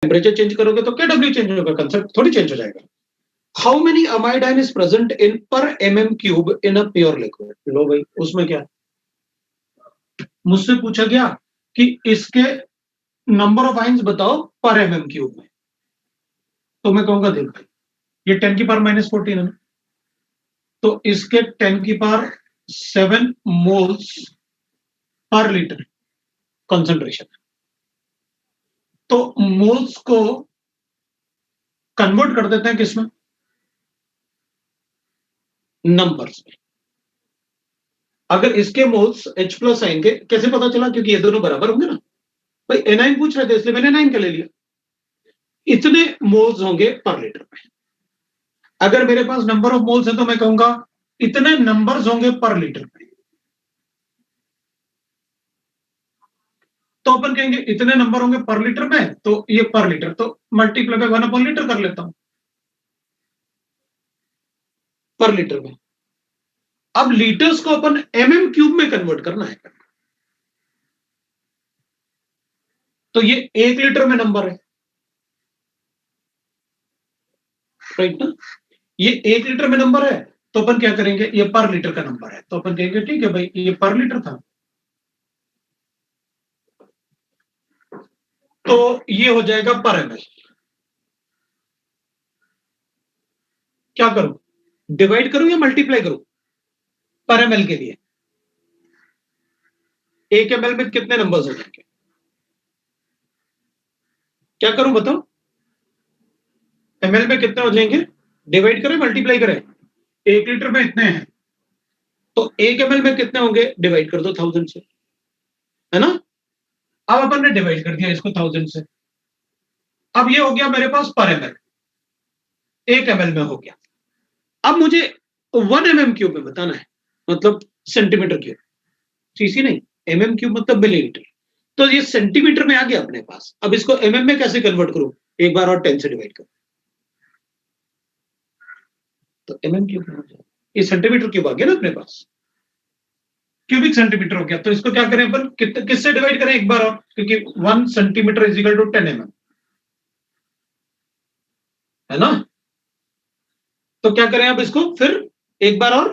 Temperature change करोगे तो KW change होगा, कंसेप्ट थोड़ी चेंज हो जाएगा। How many amide ion is present in पर mm³ in a pure liquid? लो भाई, उसमें क्या, मुझसे पूछा गया कि इसके नंबर ऑफ आयन्स बताओ पर mm³ में, तो मैं कहूंगा देख भाई, ये 10 की पावर -14 है ना, तो इसके 10 की power 7 moles per litre concentration है। तो मोल्स को कन्वर्ट कर देते हैं किसमें, नंबर्स में। अगर इसके मोल्स H+ आएंगे, कैसे पता चला, क्योंकि ये दोनों बराबर होंगे ना भाई, एनाइन पूछ रहे थे इसलिए मैंने एनाइन का ले लिया। इतने मोल्स होंगे पर लीटर में। अगर मेरे पास नंबर ऑफ मोल्स है तो मैं कहूंगा इतने नंबर्स होंगे पर लीटर में, तो अपन कहेंगे इतने नंबर होंगे पर लीटर में, तो ये पर लीटर तो मल्टीप्लाई बाय 1/लीटर कर लेता हूं, पर लीटर में। अब लीटर्स को अपन mm³ में कन्वर्ट करना है, तो ये 1 लीटर में नंबर है, राइट ना, ये 1 लीटर में नंबर है, तो अपन क्या करेंगे, ये पर लीटर का नंबर है, तो अपन कहेंगे ठीक है भाई, ये पर लीटर था, तो ये हो जाएगा पर ml। क्या करूं, डिवाइड करूं या मल्टीप्लाई करूं, पर ml के लिए 1 ml में कितने नंबर्स हो जाएंगे, क्या करूं बताओ, ml में कितने हो जाएंगे, डिवाइड करें मल्टीप्लाई करें, 1 लीटर में इतने हैं, तो 1 ml में कितने होंगे, डिवाइड कर दो 1000 से, है ना। अब अपन ने डिवाइड कर दिया इसको 1000 से, अब ये हो गया मेरे पास पर ml, 1 ml में हो गया। अब मुझे 1 mm³ में बताना है, मतलब सेंटीमीटर क्यूब, सीसी नहीं, mm³ मतलब मिलीलीटर, तो ये सेंटीमीटर में आ गया अपने पास। अब इसको mm में कैसे कन्वर्ट करूं, एक बार और 10 से डिवाइड करो, तो mm³ हो जाए, ये सेंटीमीटर क्यूब आ गया ना अपने पास, क्यूबिक सेंटीमीटर हो गया। तो इसको क्या करें अपन, किससे डिवाइड करें एक बार और, क्योंकि 1 centimetre is equal to 10 mm, है ना। तो क्या करें अब इसको फिर एक बार और,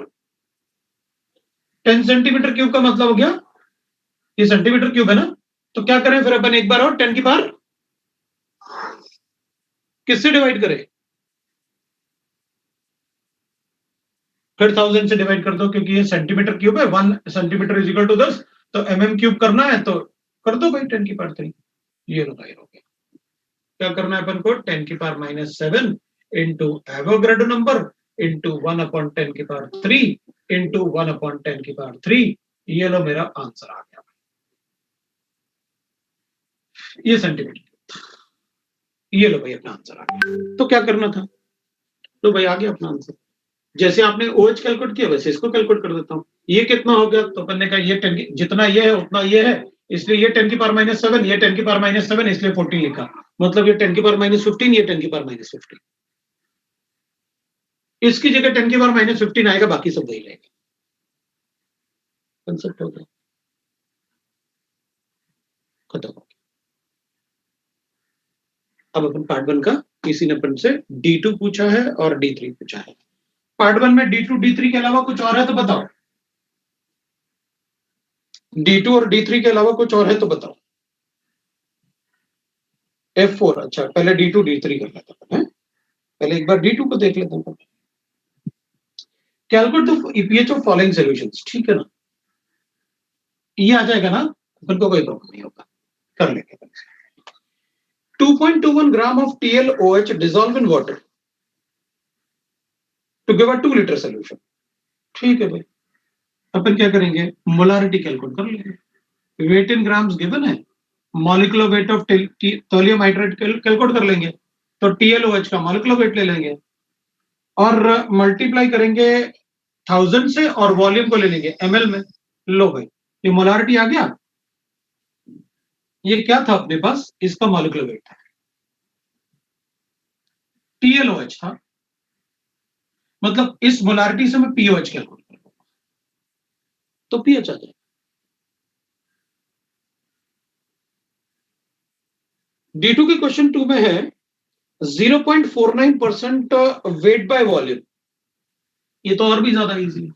10 सेंटीमीटर क्यूब का मतलब हो गया, ये सेंटीमीटर क्यूब है ना, तो क्या करें फिर अपन एक बार और 10 की पावर किससे डिवाइड करें, फिर 1000 से डिवाइड कर दो, क्योंकि ये सेंटीमीटर क्यूब है, 1 सेंटीमीटर इज इक्वल टू 10, तो mm³ करना है तो कर दो भाई 10 की पावर 3, ये हो गया। क्या करना है अपन को, 10 की power -7 into Avogadro number into 1/10 की पावर 3 इंटू 1/10 की पावर 3, ये लो मेरा आंसर आ गया, ये सेंटीमीटर, ये लो भाई अपना आंसर आ गया। तो क्या करना था, तो भाई आ गया अपना आंसर, जैसे आपने OH कैलकुलेट किया वैसे इसको कैलकुलेट कर देता हूं। ये कितना हो गया, तो अपन ने कहा ये 10 जितना ये है उतना ये है, इसलिए ये 10 की पावर -7, ये 10 की पावर -7, इसलिए 14 लिखा, मतलब ये 10 की पावर -15, ये 10 की पावर -15, इसकी जगह 10 की पावर -15 आएगा, बाकी सब वही रहेगा, कंसेप्ट हो गया, खत्म हो गया। अब अपन पार्ट 1 का, इसी ने अपन से D2 पूछा है और D3 पूछा है। पार्ट 1 में D2 D3 के अलावा कुछ और है तो बताओ, D2 और D3 के अलावा कुछ और है तो बताओ। F4, अच्छा पहले D2 D3 कर लेता हूं, पहले एक बार D2 को देख लेता हूं। Calculate the pH of following solutions, ठीक है ना, ये आ जाएगा ना, अपन को कोई प्रॉब्लम नहीं होगा, कर लेंगे। 2.21 gram of TlOH dissolve in water to give a 2 litre solution, ठीक है भाई। अपन क्या करेंगे, मोलारिटी कैलकुलेट कर लेंगे, वेट इन ग्राम्स गिवन है, molecular weight of sodium hydrate calculate कर लेंगे, तो TlOH का मॉलिक्यूलर वेट ले लेंगे और मल्टीप्लाई करेंगे 1000 से और वॉल्यूम को ले लेंगे ml में। लो भाई, ये मोलारिटी आ गया, ये क्या था अपने पास, इसका मॉलिक्यूलर वेट था, TlOH था, मतलब इस मोलारिटी से मैं POH कैलकुलेट करूंगा, तो pH आ जाएगा। D2 के क्वेश्चन 2 में है 0.49% वेट बाय वॉल्यूम। ये तो और भी ज्यादा इजी है,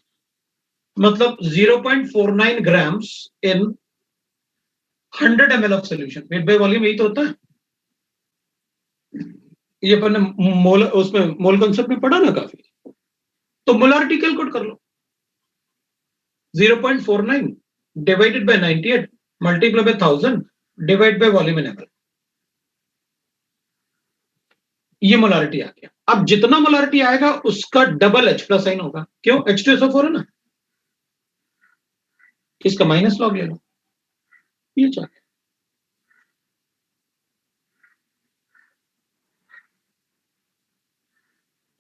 मतलब 0.49 grams in 100 ml of solution. Weight by volume यही तो होता है, ये अपन ने मोल उसमें मोल कॉन्सेप्ट में पढ़ा ना काफी। तो मोलारिटी कैलकुलेट कर लो, 0.49 divided by 98 multiply by 1000 divide by volume in ml, ये मोलारिटी आ गया। अब जितना मोलारिटी आएगा उसका डबल H प्लस साइन होगा, क्यों? H2SO4 है ना, इसका माइनस लॉग ले लो, ये चाहिए।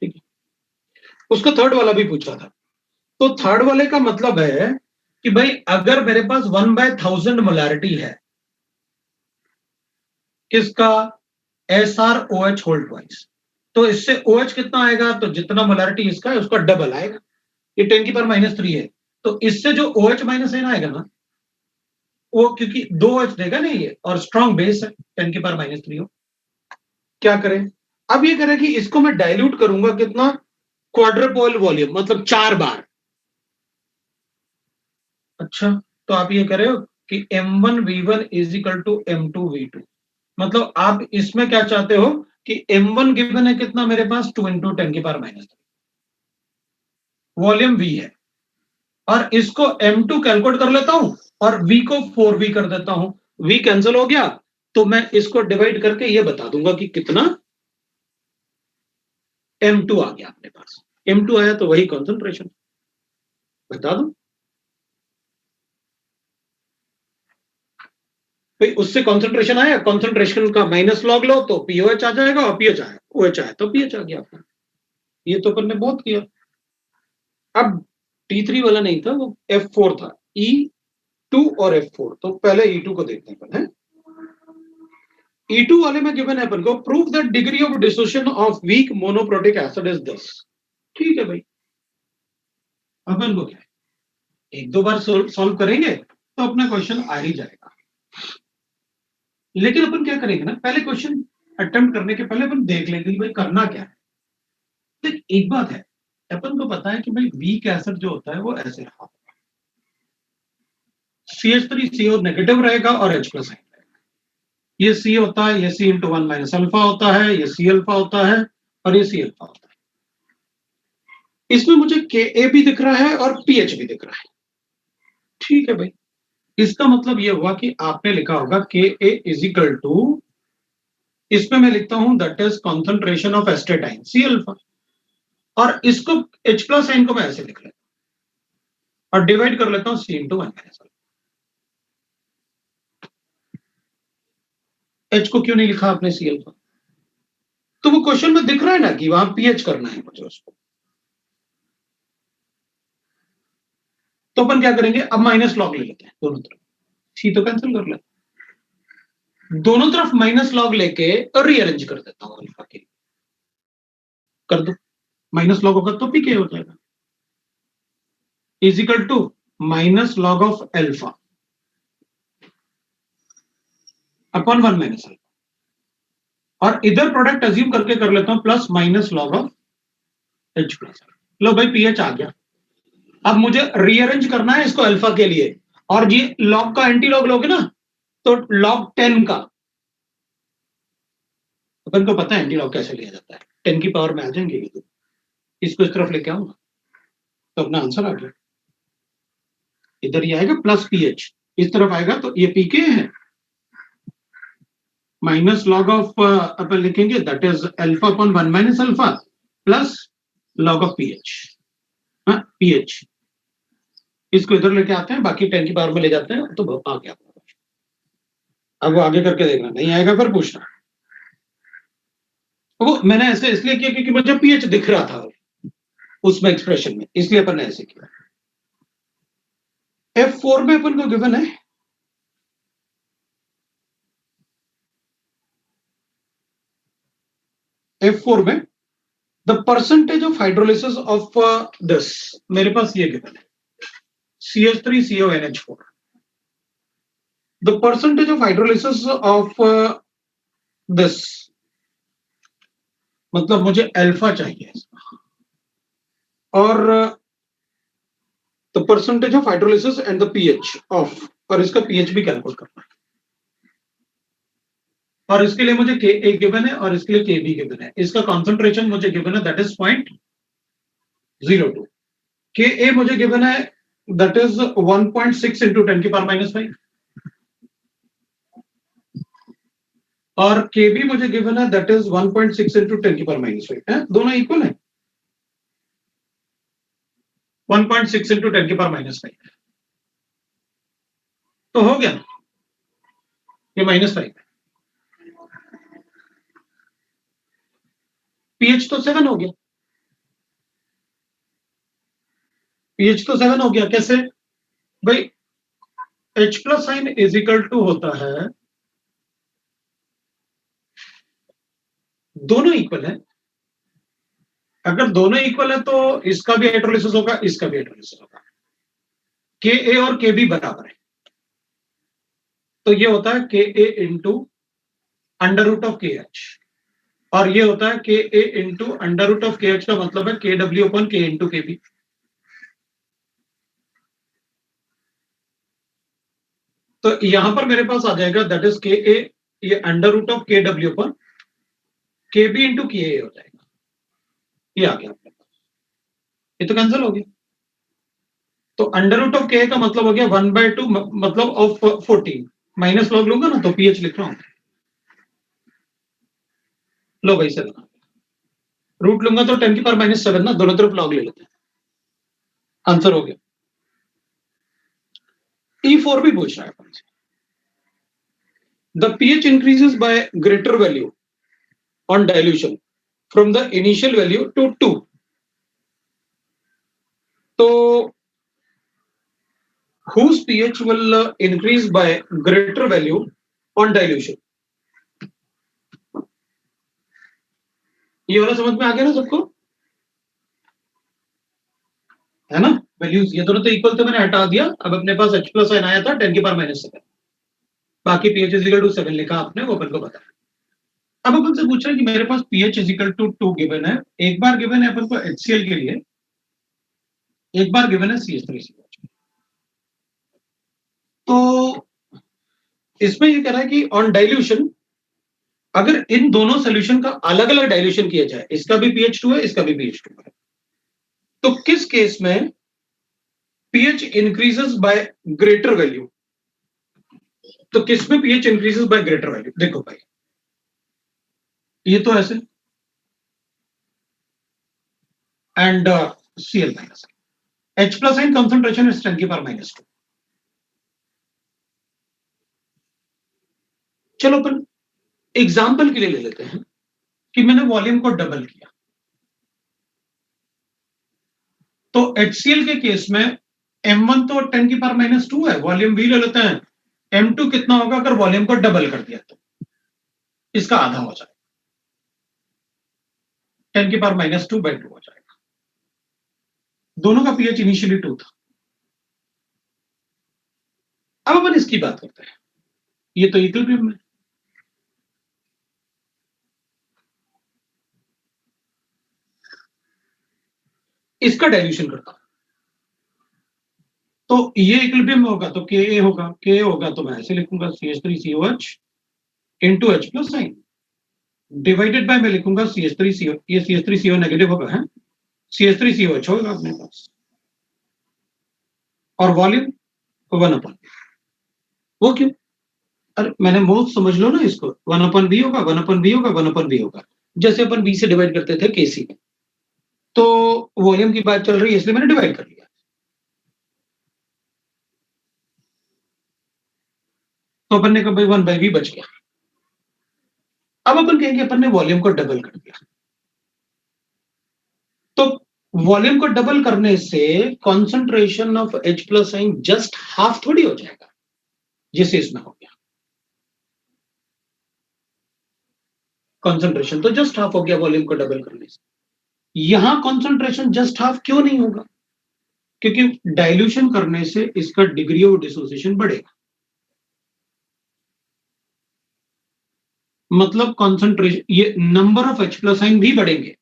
ठीक है, उसका थर्ड वाला भी पूछा था। तो थर्ड वाले का मतलब है कि भाई अगर मेरे पास 1/1000 मोलारिटी है किसका, SrOH होल ट्वाइस, तो इससे OH कितना आएगा, तो जितना मोलारिटी इसका है उसका डबल आएगा। ये 10⁻³ है, तो इससे जो OH माइनस n आएगा ना, वो क्योंकि 2H देगा नहीं ये, और स्ट्रॉन्ग बेस है 10⁻³ हो। क्या करें, अब ये करें कि इसको मैं डाइल्यूट करूंगा कितना, क्वाड्रुपल वॉल्यूम, मतलब 4 बार। अच्छा, तो आप ये करें कि M1V1 is equal to M2V2, मतलब आप इसमें क्या चाहते हो कि M1 गिवन है कितना मेरे पास, 2 × 10⁻³ वॉल्यूम V है, और इसको M2 कैलकुलेट कर लेता हूं और V को 4V कर देता हूं, V कैंसिल हो गया, तो मैं इसको डिवाइड करके ये बता दूंगा कि कितना M2 आ गया अपने पास। M2 आया तो वही कॉन्सेंट्रेशन, बता दो भाई, उससे कॉन्सेंट्रेशन आया, कॉन्सेंट्रेशन का माइनस लॉग लो तो POH आ जाएगा, और PH आया OH आया तो PH आ गया अपना। ये तो अपन ने बहुत किया। अब T3 वाला नहीं था, वो F4 था, E2 और F4। तो पहले E2 को देखते हैं अपन, है E2 वाले में गिवन है अपन को, prove the degree of dissociation of weak monoprotic acid is 10। ठीक है भाई, अपन को क्या है, एक दो बार सॉल्व करेंगे तो अपना क्वेश्चन आ ही जाएगा। लेकिन अपन क्या करेंगे ना, पहले क्वेश्चन अटेम्प्ट करने के पहले अपन देख लेंगे भाई करना क्या है। तो एक बात है, अपन को पता है कि भाई वीक एसिड जो होता है वो ऐसे रहा, CH3CO नेगेटिव रहेगा और H प्लस आएगा। ये C होता है, ये C × 1 - अल्फा होता है, ये C अल्फा होता है, और ये C अल्फा होता है। इसमें मुझे Ka भी दिख रहा है और PH भी दिख रहा है। ठीक है भाई, इसका मतलब ये हुआ कि आपने लिखा होगा Ka इज इक्वल टू, इसमें मैं लिखता हूं that is concentration of astatine C alpha, और इसको H प्लस साइन को मैं ऐसे लिख लेता हूं और डिवाइड कर लेता हूं C × 1 - अल्फा। H को क्यों नहीं लिखा आपने C अल्फा, तो वो क्वेश्चन में दिख रहा है ना कि वहां PH करना है मुझे उसको। तो अपन क्या करेंगे, अब माइनस लॉग ले लेते हैं दोनों तरफ, C तो कैंसिल कर लेते, दोनों तरफ माइनस लॉग लेके रीअरेंज कर देता हूं अल्फा के, कर दो, माइनस लॉग होगा तो PK हो जाएगा, is equal to minus log of alpha upon 1 - alpha, और इधर प्रोडक्ट अज्यूम करके कर लेता हूं plus minus log of H plus. लो भाई PH आ गया। अब मुझे रीअरेंज करना है इसको अल्फा के लिए, और ये लॉग का एंटी लॉग लोगे ना, तो लॉग 10 का, अपन को पता है एंटी लॉग कैसे लिया जाता है, 10 की पावर में आ जाएंगे ये तो, इसको इस तरफ लेके आऊंगा तो अपना आंसर आ गया। इधर ये आएगा प्लस PH, इस तरफ आएगा तो ये PK है, माइनस लॉग ऑफ अपन लिखेंगे that is alpha upon 1 - alpha plus log of PH। PH इसको इधर लेके आते हैं, बाकी 10 की पावर में ले जाते हैं, तो आ गया। अब वो आगे करके देखना, नहीं आएगा फिर पूछना। वो मैंने ऐसे इसलिए किया क्योंकि मुझे PH दिख रहा था उसमें एक्सप्रेशन में, इसलिए अपन ने ऐसे किया। F4 में अपन को गिवन है F4 में the percentage of hydrolysis of this, मेरे पास ये गिवन है CH3CONH4, the percentage of hydrolysis of this, मतलब मुझे अल्फा चाहिए इसका, और the percentage of hydrolysis and the pH of, और इसका पीएच भी कैलकुलेट करना है, और इसके लिए मुझे के ए गिवन है और इसके लिए के बी गिवन है। इसका कॉन्सेंट्रेशन मुझे गिवन है, दैट इज 0.02। के ए मुझे गिवन है, दैट इज 1.6 इंटू 10 की पावर -5, और के बी मुझे गिवन है, दैट इज 1.6 इंटू 10 की पावर -5 है, दोनों इक्वल है। 1.6 इंटू 10 की पावर -5 तो हो गया, ये -5। पीएच तो 7 हो गया, पीएच तो 7 हो गया। कैसे भाई? H plus sign is equal to होता है, दोनों इक्वल है। अगर दोनों इक्वल है तो इसका भी हाइड्रोलिसिस होगा, इसका भी हाइड्रोलिसिस होगा। के ए और के बी बराबर है, तो ये होता है के ए इंटू अंडर रूट ऑफ के एच, और ये होता है के ए इंटू अंडर रूट ऑफ के एच, का मतलब है के डब्ल्यू अपन के इंटू के बी। तो यहां पर मेरे पास आ जाएगा, दैट इज के ए, ये अंडर रूट ऑफ के डब्ल्यू अपन के बी इंटू के ए हो जाएगा, ये आ गया अपने पास, ये तो कैंसिल हो गया। तो अंडर रूट ऑफ के का मतलब हो गया 1/2, मतलब ऑफ 14, माइनस लॉग लूंगा ना तो पीएच लिख रहा हूं, लो भाई 7, रूट लूंगा तो 10 की पावर -7 ना, दोनों तरफ लॉग ले लेते हैं, आंसर हो गया। E4 भी पूछ रहा है अपन से, the pH increases by greater value on dilution from the initial value to 2, तो whose pH will increase by greater value on dilution? ये वाला समझ में आ गया ना सबको, है ना? वैल्यूज ये दोनों तो इक्वल थे, मैंने हटा दिया, अब अपने पास H प्लस साइन आया था 10 की पावर -7, बाकी pH इज इक्वल टू 7 लिखा आपने, वो अपन को पता है। अब अपन से पूछ रहे हैं कि मेरे पास pH is equal to 2 given है, एक बार गिवन है अपन को HCl के लिए, एक बार गिवन है CH3COH। तो इसमें ये कह रहा है कि ऑन डाइल्यूशन, अगर इन दोनों सोल्यूशन का अलग अलग डाइल्यूशन किया जाए, इसका भी pH 2 है, इसका भी pH 2 है, तो किस केस में pH increases by greater value? तो किस में pH increases by greater value? देखो भाई, ये तो ऐसे, and Cl minus, H plus sign concentration is 10 की पावर -2। चलो अपन एग्जांपल के लिए ले लेते हैं कि मैंने वॉल्यूम को डबल किया, तो HCl के केस में M1 तो 10 की पावर -2 है, वॉल्यूम V ले लेते हैं, M2 कितना होगा अगर वॉल्यूम को डबल कर दिया तो? इसका आधा हो जाएगा, 10 की पावर -2/2 हो जाएगा। दोनों का pH इनिशियली 2 था। अब अपन इसकी बात करते हैं, ये तो इक्विलिब्रियम में, इसका डाइल्यूशन करता हूं, तो ये इक्विलिब्रियम में होगा तो Ka होगा, Ka होगा तो मैं ऐसे लिखूंगा CH3COH into H plus sign, divided by मैं लिखूंगा CH3CO, ये CH3CO नेगेटिव होगा, है CH3COH होगा अपने पास, और वॉल्यूम 1/, वो क्यों? अरे मैंने मोस्ट समझ लो ना इसको, 1/V होगा, 1/V होगा, 1/V होगा, जैसे अपन V से डिवाइड करते थे KC में, तो वॉल्यूम की बात चल रही है इसलिए मैंने डिवाइड कर लिया, तो अपन ने कहा भाई 1/V बच गया। अब अपन कहेंगे अपन ने वॉल्यूम को डबल कर दिया, तो वॉल्यूम को डबल करने से concentration of H plus sign just half थोड़ी हो जाएगा, जिसे इसमें हो गया, कॉन्सेंट्रेशन तो जस्ट हाफ हो गया वॉल्यूम को डबल करने से। यहां कॉन्सेंट्रेशन जस्ट हाफ क्यों नहीं होगा? क्योंकि डाइल्यूशन करने से इसका डिग्री ऑफ डिसोसिएशन बढ़ेगा। मतलब कॉन्सेंट्रेशन, ये नंबर ऑफ H प्लस आइन भी बढ़ेंगे।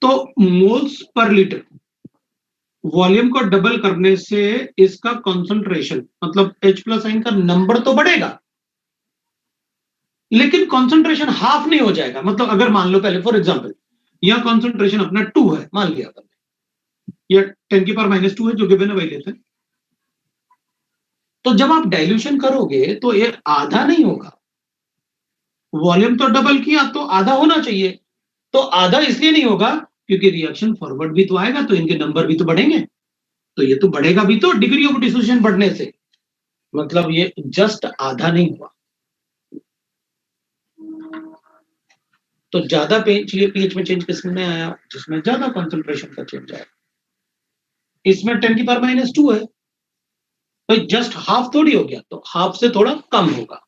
तो मोल्स पर लीटर, वॉल्यूम को डबल करने से इसका कॉन्सेंट्रेशन मतलब H प्लस आइन का नंबर तो बढ़ेगा, लेकिन कॉन्सेंट्रेशन हाफ नहीं हो जाएगा। मतलब अगर मान लो पहले फॉर एग्जांपल यहां कॉन्सेंट्रेशन अपना 2 है, मान लिया अपन, या 10 की पावर माइनस 2 है जो गिवन है वही लेते हैं। तो जब आप डाइल्यूशन करोगे तो ये आधा नहीं होगा, वॉल्यूम तो डबल किया तो आधा होना चाहिए। तो आधा इसलिए नहीं होगा क्योंकि रिएक्शन फॉरवर्ड भी तो आएगा, तो इनके नंबर भी तो बढ़ेंगे, तो ये तो बढ़ेगा भी तो डिग्री ऑफ डिसोसिएशन बढ़ने से, मतलब ये जस्ट आधा नहीं हुआ। तो ज्यादा पीएच में चेंज किसमें आया, जिसमें ज्यादा कंसंट्रेशन का चेंज आया। इसमें 10 की पावर माइनस 2 है, तो जस्ट हाफ थोड़ी हो गया, तो हाफ से थोड़ा कम होगा।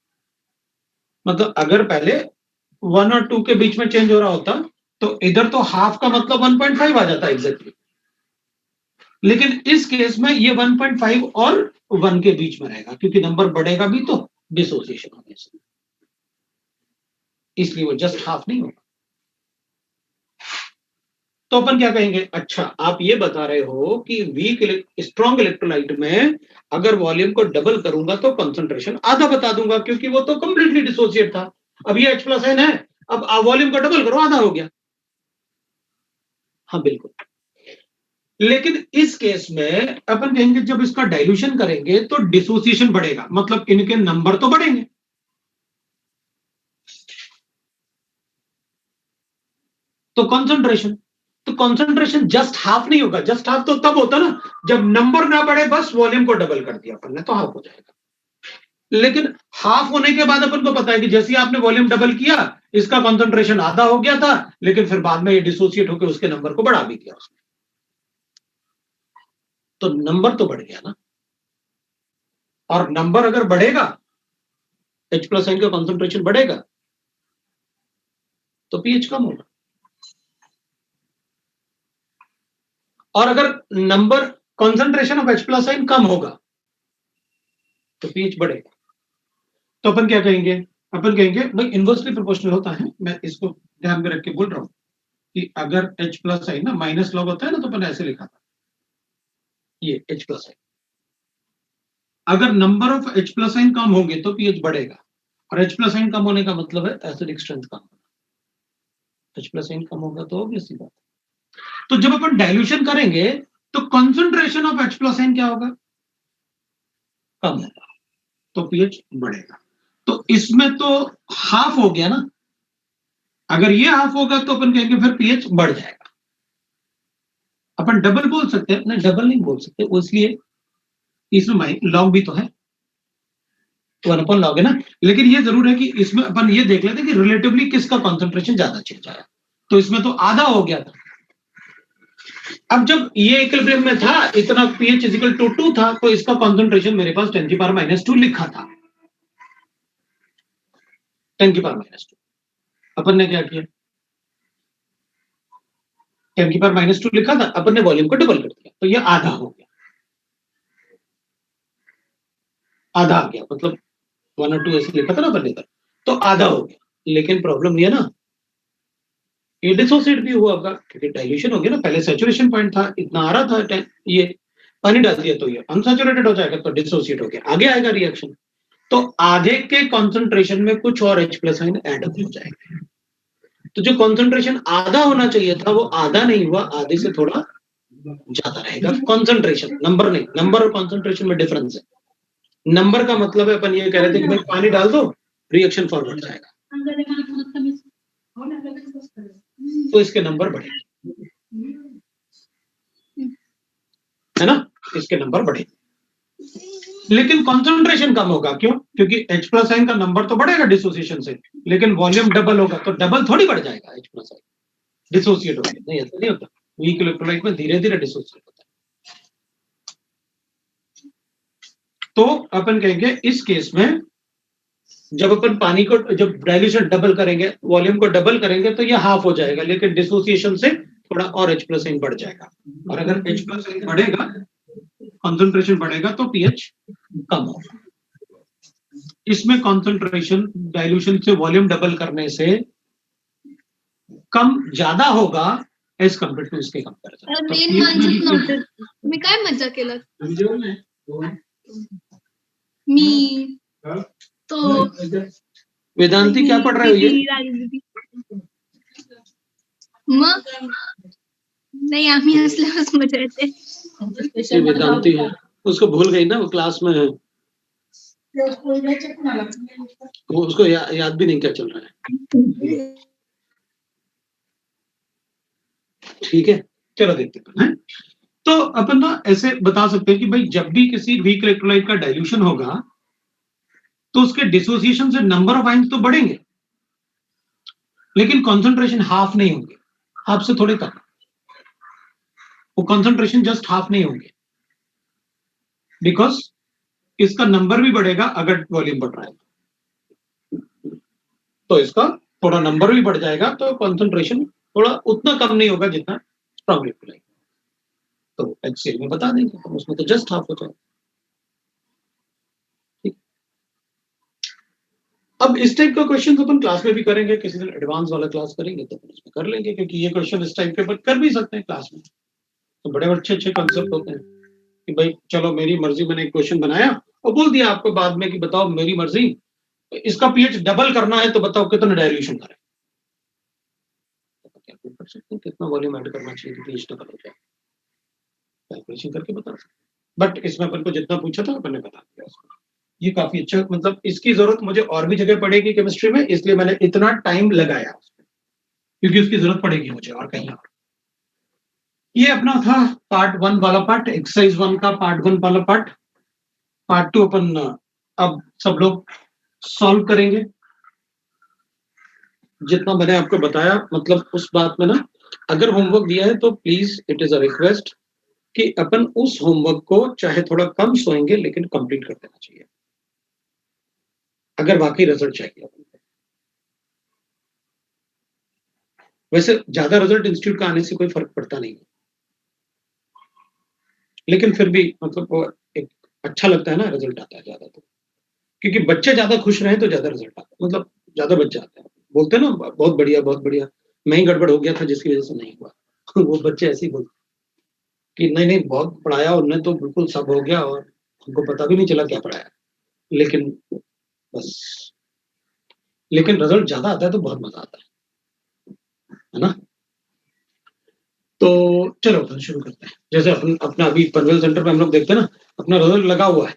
मतलब अगर पहले 1 और 2 के बीच में चेंज हो रहा होता तो इधर तो हाफ का मतलब 1.5 आ जाता एग्जैक्टली, लेकिन इस केस में ये 1.5 और 1 के बीच में रहेगा क्योंकि नंबर बढ़ेगा भी तो डिसोसिएशन होने से, इसलिए वो जस्ट हाफ नहीं होगा। तो अपन क्या कहेंगे, अच्छा आप ये बता रहे हो कि वीक स्ट्रॉन्ग इलेक्ट्रोलाइट में अगर वॉल्यूम को डबल करूंगा तो कंसंट्रेशन आधा बता दूंगा, क्योंकि वो तो कंप्लीटली डिसोसिएट था। अब ये H प्लस आयन है, अब वॉल्यूम को डबल करो आधा हो गया। हाँ बिल्कुल, लेकिन इस केस में अपन कहेंगे जब इसका डाइल्यूशन करेंगे तो डिसोसिएशन बढ़ेगा, मतलब इनके नंबर तो बढ़ेंगे। तो कंसंट्रेशन जस्ट हाफ नहीं होगा, जस्ट हाफ तो तब होता ना जब नंबर ना बढ़े, बस वॉल्यूम को डबल कर दिया अपन ने तो हाफ हो जाएगा। लेकिन हाफ होने के बाद अपन को पता है कि जैसे ही आपने वॉल्यूम डबल किया इसका कंसंट्रेशन आधा हो गया था, लेकिन फिर बाद में ये डिसोसिएट होकर उसके नंबर को बढ़ा भी दिया उसने, तो नंबर तो बढ़ गया ना। और नंबर अगर बढ़ेगा, H प्लस आयन का कंसंट्रेशन बढ़ेगा तो पीएच कम होगा, और अगर number concentration of H plus ion कम होगा तो पीएच बढ़ेगा। तो अपन क्या कहेंगे, अपन कहेंगे भाई इनवर्सली प्रोपोर्शनल होता है, मैं इसको ध्यान में रख के बोल रहा हूं कि अगर H प्लस आयन ना माइनस लॉग होता है ना, तो अपन ऐसे लिखा था ये H प्लस आयन, अगर number of H plus ion कम होंगे तो पीएच बढ़ेगा, और H प्लस आयन कम होने का मतलब है एसिडिक स्ट्रेंथ कम होगा। H प्लस आयन कम होगा तो ऑब्वियस सी बात है। तो जब अपन डाइल्यूशन करेंगे तो concentration of H plus ion क्या होगा, कम होगा, तो पीएच बढ़ेगा। तो इसमें तो हाफ हो गया ना, अगर ये हाफ होगा तो अपन कहेंगे फिर पीएच बढ़ जाएगा। अपन डबल बोल सकते हैं, नहीं डबल नहीं बोल सकते, वो इसलिए इसमें लॉग भी तो है, 1 अपॉन लॉग है ना, लेकिन ये जरूर है कि इसमें अपन ये देख लेते हैं कि रिलेटिवली किसका कंसंट्रेशन ज्यादा चेंज आया, तो इसमें तो आधा हो गया था। अब जब ये इक्विलिब्रियम में था, इतना पीएच इक्वल टू 2 था, तो इसका कंसंट्रेशन मेरे पास 10 की पावर माइनस 2 लिखा था, 10 की पावर माइनस 2। अपन ने क्या किया, 10 की पावर माइनस 2 लिखा था, अपन ने वॉल्यूम को डबल कर दिया, तो ये आधा हो गया, आधा आ गया, मतलब 1 और 2 ऐसे लिखा था ना अपन ने, तो आधा हो गया। लेकिन प्रॉब्लम ये ना, ये डिसोसिएट भी हुआ होगा क्योंकि डाइल्यूशन हो गया ना, पहले सैचुरेशन पॉइंट था इतना आ रहा था, ये पानी डाल दिया तो ये अनसैचुरेटेड हो जाएगा, तो डिसोसिएट हो गया, आगे आएगा रिएक्शन, तो आधे के कंसंट्रेशन में कुछ और H प्लस आयन ऐड हो जाएगा। तो जो कंसंट्रेशन आधा होना चाहिए था वो आधा नहीं हुआ, आधे से थोड़ा ज्यादा रहेगा कंसंट्रेशन, नंबर नहीं, नंबर और कंसंट्रेशन में डिफरेंस है। नंबर का मतलब है अपन ये कह रहे थे कि भाई पानी डाल दो रिएक्शन फॉरवर्ड जाएगा, तो इसके नंबर बढ़ेंगे, है ना, इसके नंबर बढ़ेंगे, लेकिन कंसंट्रेशन कम होगा। क्यों, क्योंकि H प्लस आयन का नंबर तो बढ़ेगा डिसोसिएशन से, लेकिन वॉल्यूम डबल होगा तो डबल थोड़ी बढ़ जाएगा H प्लस आयन, डिसोसिएट होगा, नहीं ऐसा नहीं होता, वीक इलेक्ट्रोलाइट में धीरे धीरे डिसोसिएट होता है। तो अपन कहेंगे इस केस में जब अपन पानी को जब डाइल्यूशन डबल करेंगे, वॉल्यूम को डबल करेंगे तो ये हाफ हो जाएगा, लेकिन डिसोसिएशन से थोड़ा और H प्लस आयन बढ़ जाएगा, और अगर H प्लस आयन बढ़ेगा, कंसंट्रेशन बढ़ेगा तो पीएच कम होगा। इसमें कॉन्सेंट्रेशन डाइल्यूशन से वॉल्यूम डबल करने से कम ज्यादा होगा एज कम्पेयर टू इसके कंपैरिजन। मेन मानसिक नव्हते तुम्ही काय मजा केलं मी तो वेदांती क्या पढ़ रहे हो ये? मग नाही आम्ही असल्यावरच मजा येते। ये वेदांती है, उसको भूल गई ना, वो क्लास में है, वो उसको याद भी नहीं क्या चल रहा है। ठीक है, चलो देखते हैं। तो अपन ना ऐसे बता सकते हैं कि भाई जब भी किसी वीक इलेक्ट्रोलाइट का डाइल्यूशन होगा तो उसके डिसोसिएशन से नंबर ऑफ आयंस तो बढ़ेंगे लेकिन कॉन्सेंट्रेशन हाफ नहीं होंगे, हाफ से थोड़े कम, वो कॉन्सेंट्रेशन जस्ट हाफ नहीं होंगे बिकॉज इसका नंबर भी बढ़ेगा अगर वॉल्यूम बढ़ रहा है, तो इसका थोड़ा नंबर भी बढ़ जाएगा तो कॉन्सेंट्रेशन थोड़ा उतना कम नहीं होगा जितना स्ट्रॉन्ग इलेक्ट्रोलाइट। तो HCl में बता देंगे, तो उसमें तो जस्ट हाफ हो जाएगा। अब इस टाइप का क्वेश्चन अपन क्लास में भी करेंगे, किसी दिन एडवांस वाला क्लास करेंगे तो उसमें कर लेंगे, क्योंकि ये क्वेश्चन इस टाइप के कर भी सकते हैं क्लास में। तो बड़े अच्छे अच्छे कंसेप्ट होते हैं कि भाई चलो मेरी मर्जी, मैंने एक क्वेश्चन बनाया और बोल दिया आपको बाद में कि बताओ मेरी मर्जी, इसका पीएच डबल करना है तो बताओ कितना डायल्यूशन करें, कैलकुलेट कर सकते हैं कितना वॉल्यूम ऐड करना चाहिए पीएच डबल हो जाए, कैलकुलेशन करके बता सकते। बट इसमें अपन को जितना पूछा था अपन ने बता दिया उसको। ये काफी अच्छा, मतलब इसकी जरूरत मुझे और भी जगह पड़ेगी केमिस्ट्री में, इसलिए मैंने इतना टाइम लगाया क्योंकि उसकी जरूरत पड़ेगी मुझे और कहीं और। ये अपना था पार्ट 1 वाला पार्ट, एक्सरसाइज 1 का पार्ट 1 वाला पार्ट। पार्ट 2 अपन अब सब लोग सॉल्व करेंगे। जितना मैंने आपको बताया, मतलब उस बात में ना, अगर होमवर्क दिया है तो please it is a request कि अपन उस होमवर्क को चाहे थोड़ा कम सोएंगे लेकिन कंप्लीट कर देना चाहिए अगर वाकई रिजल्ट चाहिए अपन को। वैसे ज्यादा रिजल्ट इंस्टीट्यूट का आने से कोई फर्क पड़ता नहीं, लेकिन फिर भी मतलब वो एक अच्छा लगता है ना, रिजल्ट आता है ज्यादा, तो क्योंकि बच्चे ज्यादा खुश रहे तो ज्यादा रिजल्ट आता है, मतलब ज्यादा बच्चे आते हैं, बोलते हैं ना बहुत बढ़िया बहुत बढ़िया, मैं ही गड़बड़ हो गया था जिसकी वजह से नहीं हुआ। वो बच्चे ऐसे ही बोलते कि नहीं नहीं बहुत पढ़ाया उनने तो बिल्कुल सब हो गया और हमको पता भी नहीं चला क्या पढ़ाया, लेकिन बस, लेकिन रिजल्ट ज्यादा आता है तो बहुत मजा आता है ना। तो चलो अपन शुरू करते हैं। जैसे अपन अपना अभी पनवेल सेंटर पे हम लोग देखते हैं ना, अपना रिजल्ट लगा हुआ है,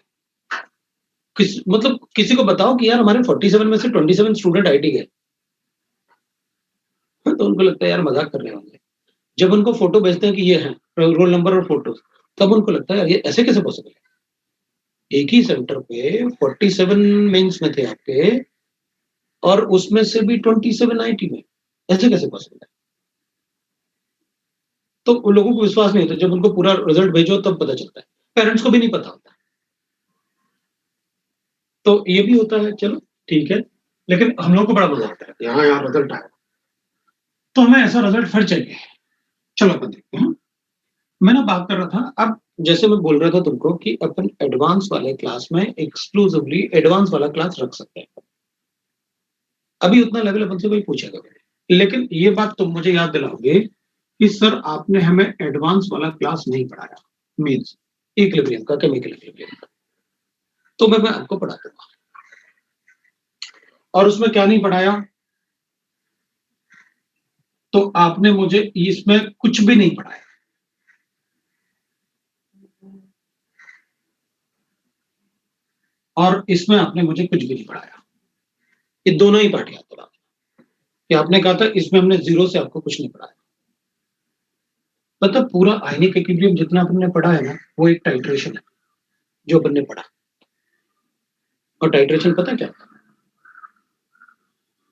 मतलब किसी को बताओ कि यार हमारे 47 में से 27 स्टूडेंट आईटी गए, तो उनको लगता है यार मजाक कर रहे होंगे। जब उनको फोटो भेजते हैं कि ये है रोल नंबर और फोटो, तब उनको लगता है यार ये ऐसे कैसे पॉसिबल है, एक ही सेंटर पे 47 मेंस में थे आपके और उसमें से भी 27 आईटी में, ऐसे कैसे पॉसिबल है। तो उन लोगों को विश्वास नहीं होता, जब उनको पूरा रिजल्ट भेजो तब पता चलता है, पेरेंट्स को भी नहीं पता होता। तो ये भी होता है, चलो ठीक है, लेकिन हम लोग को बड़ा मजा आता है यहाँ यार रिजल्ट आया, तो हमें ऐसा रिजल्ट फिर चाहिए। चलो अपन देखते हैं। मैं ना बात कर रहा था, अब जैसे मैं बोल रहा था तुमको कि अपन एडवांस वाले क्लास में एक्सक्लूसिवली एडवांस वाला क्लास रख सकते हैं, अभी उतना लेवल अपन से कोई पूछेगा भी, लेकिन ये बात तुम मुझे याद दिलाओगे कि सर आपने हमें एडवांस वाला क्लास नहीं पढ़ाया, मीन्स इक्विलिब्रियम का, केमिकल इक्विलिब्रियम का, तो मैं आपको पढ़ा दूंगा। और उसमें क्या नहीं पढ़ाया, तो आपने मुझे इसमें कुछ भी नहीं पढ़ाया, और इसमें आपने मुझे कुछ भी नहीं पढ़ाया। ये दोनों ही पार्ट याद करा कि आपने कहा था इसमें हमने जीरो से आपको कुछ नहीं पढ़ाया। मतलब पूरा आयनिक इक्विलिब्रियम जितना अपन ने पढ़ा है ना, वो एक टाइट्रेशन है जो अपन ने पढ़ा। और टाइट्रेशन पता क्या,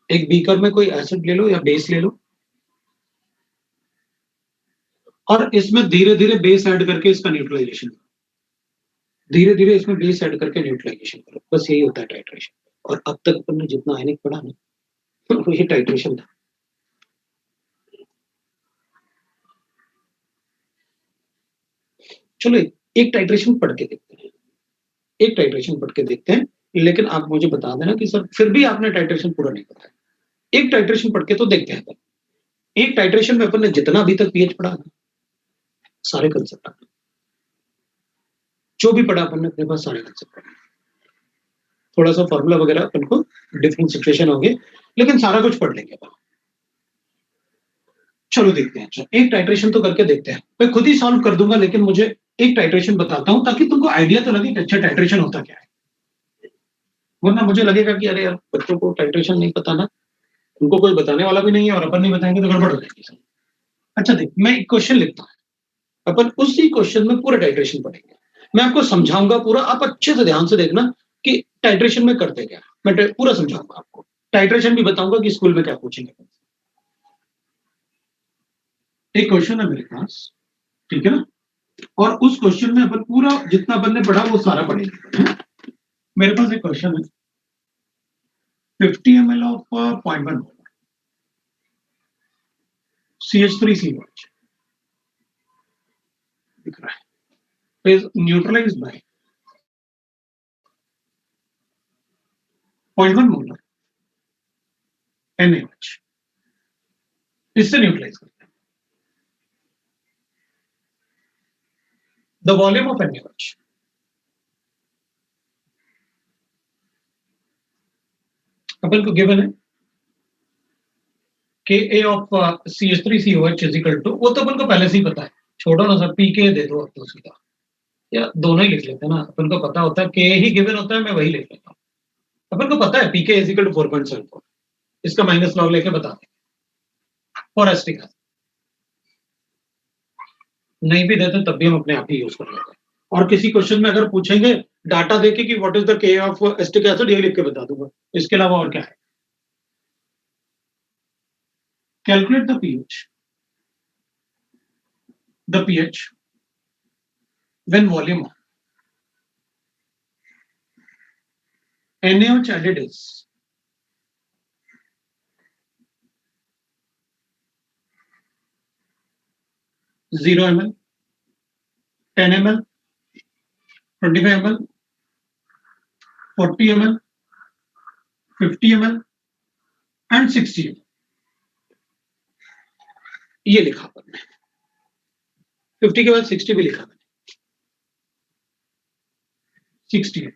एक बीकर में कोई एसिड ले लो या बेस ले लो और इसमें धीरे धीरे बेस ऐड करके इसका न्यूट्रलाइजेशन करो, धीरे धीरे इसमें बेस ऐड करके न्यूट्रलाइजेशन करो, बस यही होता है टाइट्रेशन। और अब तक अपन ने जितना आयनिक पढ़ा ना, वो ये टाइट्रेशन था। चलो एक टाइट्रेशन पढ़ के देखते हैं, एक टाइट्रेशन पढ़ के देखते हैं, लेकिन आप मुझे बता देना कि सर फिर भी आपने टाइट्रेशन पूरा नहीं बताया। एक टाइट्रेशन पढ़ के तो देखते हैं अपन। एक टाइट्रेशन में अपन ने जितना अभी तक पीएच पढ़ा सारे कंसेप्ट जो भी पढ़ा अपन ने अपने पास सारे कंसेप्ट पढ़े। थोड़ा सा फॉर्मूला वगैरह अपन को डिफरेंट सिचुएशन होंगे, लेकिन सारा कुछ पढ़ लेंगे अपन। चलो देखते हैं। अच्छा, एक टाइट्रेशन तो करके देखते हैं। मैं खुद ही सॉल्व कर दूंगा, लेकिन मुझे एक टाइट्रेशन बताता हूं ताकि तुमको आइडिया तो लगे कि अच्छा टाइट्रेशन होता क्या है। वरना मुझे लगेगा कि अरे यार बच्चों को टाइट्रेशन नहीं पता ना, उनको कोई बताने वाला भी नहीं है और अपन नहीं बताएंगे तो गड़बड़ हो जाएगी। अच्छा देख, मैं एक क्वेश्चन लिखता हूँ, अपन उसी क्वेश्चन में पूरा टाइट्रेशन पढ़ेंगे। मैं आपको समझाऊंगा पूरा, आप अच्छे से ध्यान से देखना कि टाइट्रेशन में करते क्या। मैं पूरा समझाऊंगा आपको, टाइट्रेशन भी बताऊंगा कि स्कूल में क्या पूछेंगे। एक क्वेश्चन है मेरे पास, ठीक है ना, और उस क्वेश्चन में अपन पूरा जितना अपन ने पढ़ा वो सारा पढ़ेंगे। मेरे पास एक क्वेश्चन है, 50 ml of 0.1 CH3COH दिख रहा है, is neutralized by 0.1 molar NaOH। इससे न्यूट्रलाइज करते हैं। द वॉल्यूम ऑफ NaOH, अपन को गिवन है Ka of CH3COH is equal to, वो तो अपन को पहले से ही पता है, छोड़ो ना सर, Pk दे दो अब तो सीधा, या दोनों ही लिख लेते हैं ना, अपन को पता होता है K ही गिवन होता है, मैं वही लिख लेता हूँ। अपन को पता है Pk is equal to 4.74, इसका माइनस लॉग लेके बता दें फॉर एस्टिक एसिड। नहीं भी देते तब भी हम अपने आप ही यूज कर लेते हैं। और किसी क्वेश्चन में अगर पूछेंगे डाटा देके कि what is the Ka of acetic acid, ये लिख के बता दूंगा, इसके अलावा और क्या है। Calculate the pH when volume of NaOH added is 0 ml, 10 ml, 25 ml, 40 ml, 50 ml and 60 ml। ये लिखा अपन ने, 50 के बाद 60 भी लिखा मैंने, 60 ml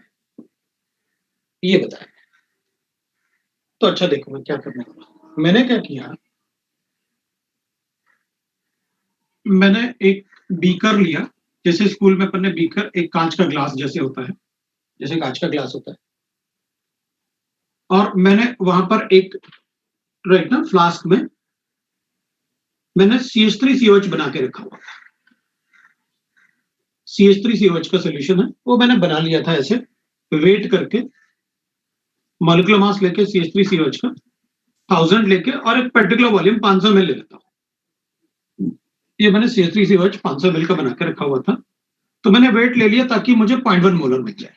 ये बताया। तो अच्छा देखो मैं क्या करने वाला, मैंने क्या किया, मैंने एक बीकर लिया, जैसे स्कूल में अपन ने बीकर, एक कांच का ग्लास जैसे होता है, जैसे कांच का ग्लास होता है, और मैंने वहां पर एक राइट ना फ्लास्क में मैंने CH3COH बना के रखा हुआ। CH3COH का सोल्यूशन है, वो मैंने बना लिया था ऐसे वेट करके, मॉलिक्यूलर मास लेके CH3COH का 1000 लेके और एक पर्टिकुलर वॉल्यूम 500 ml ले लेता हूँ। ये मैंने CH3COH 500 ml का बना के रखा हुआ था, तो मैंने वेट ले लिया ताकि मुझे 0.1 मोलर मिल जाए।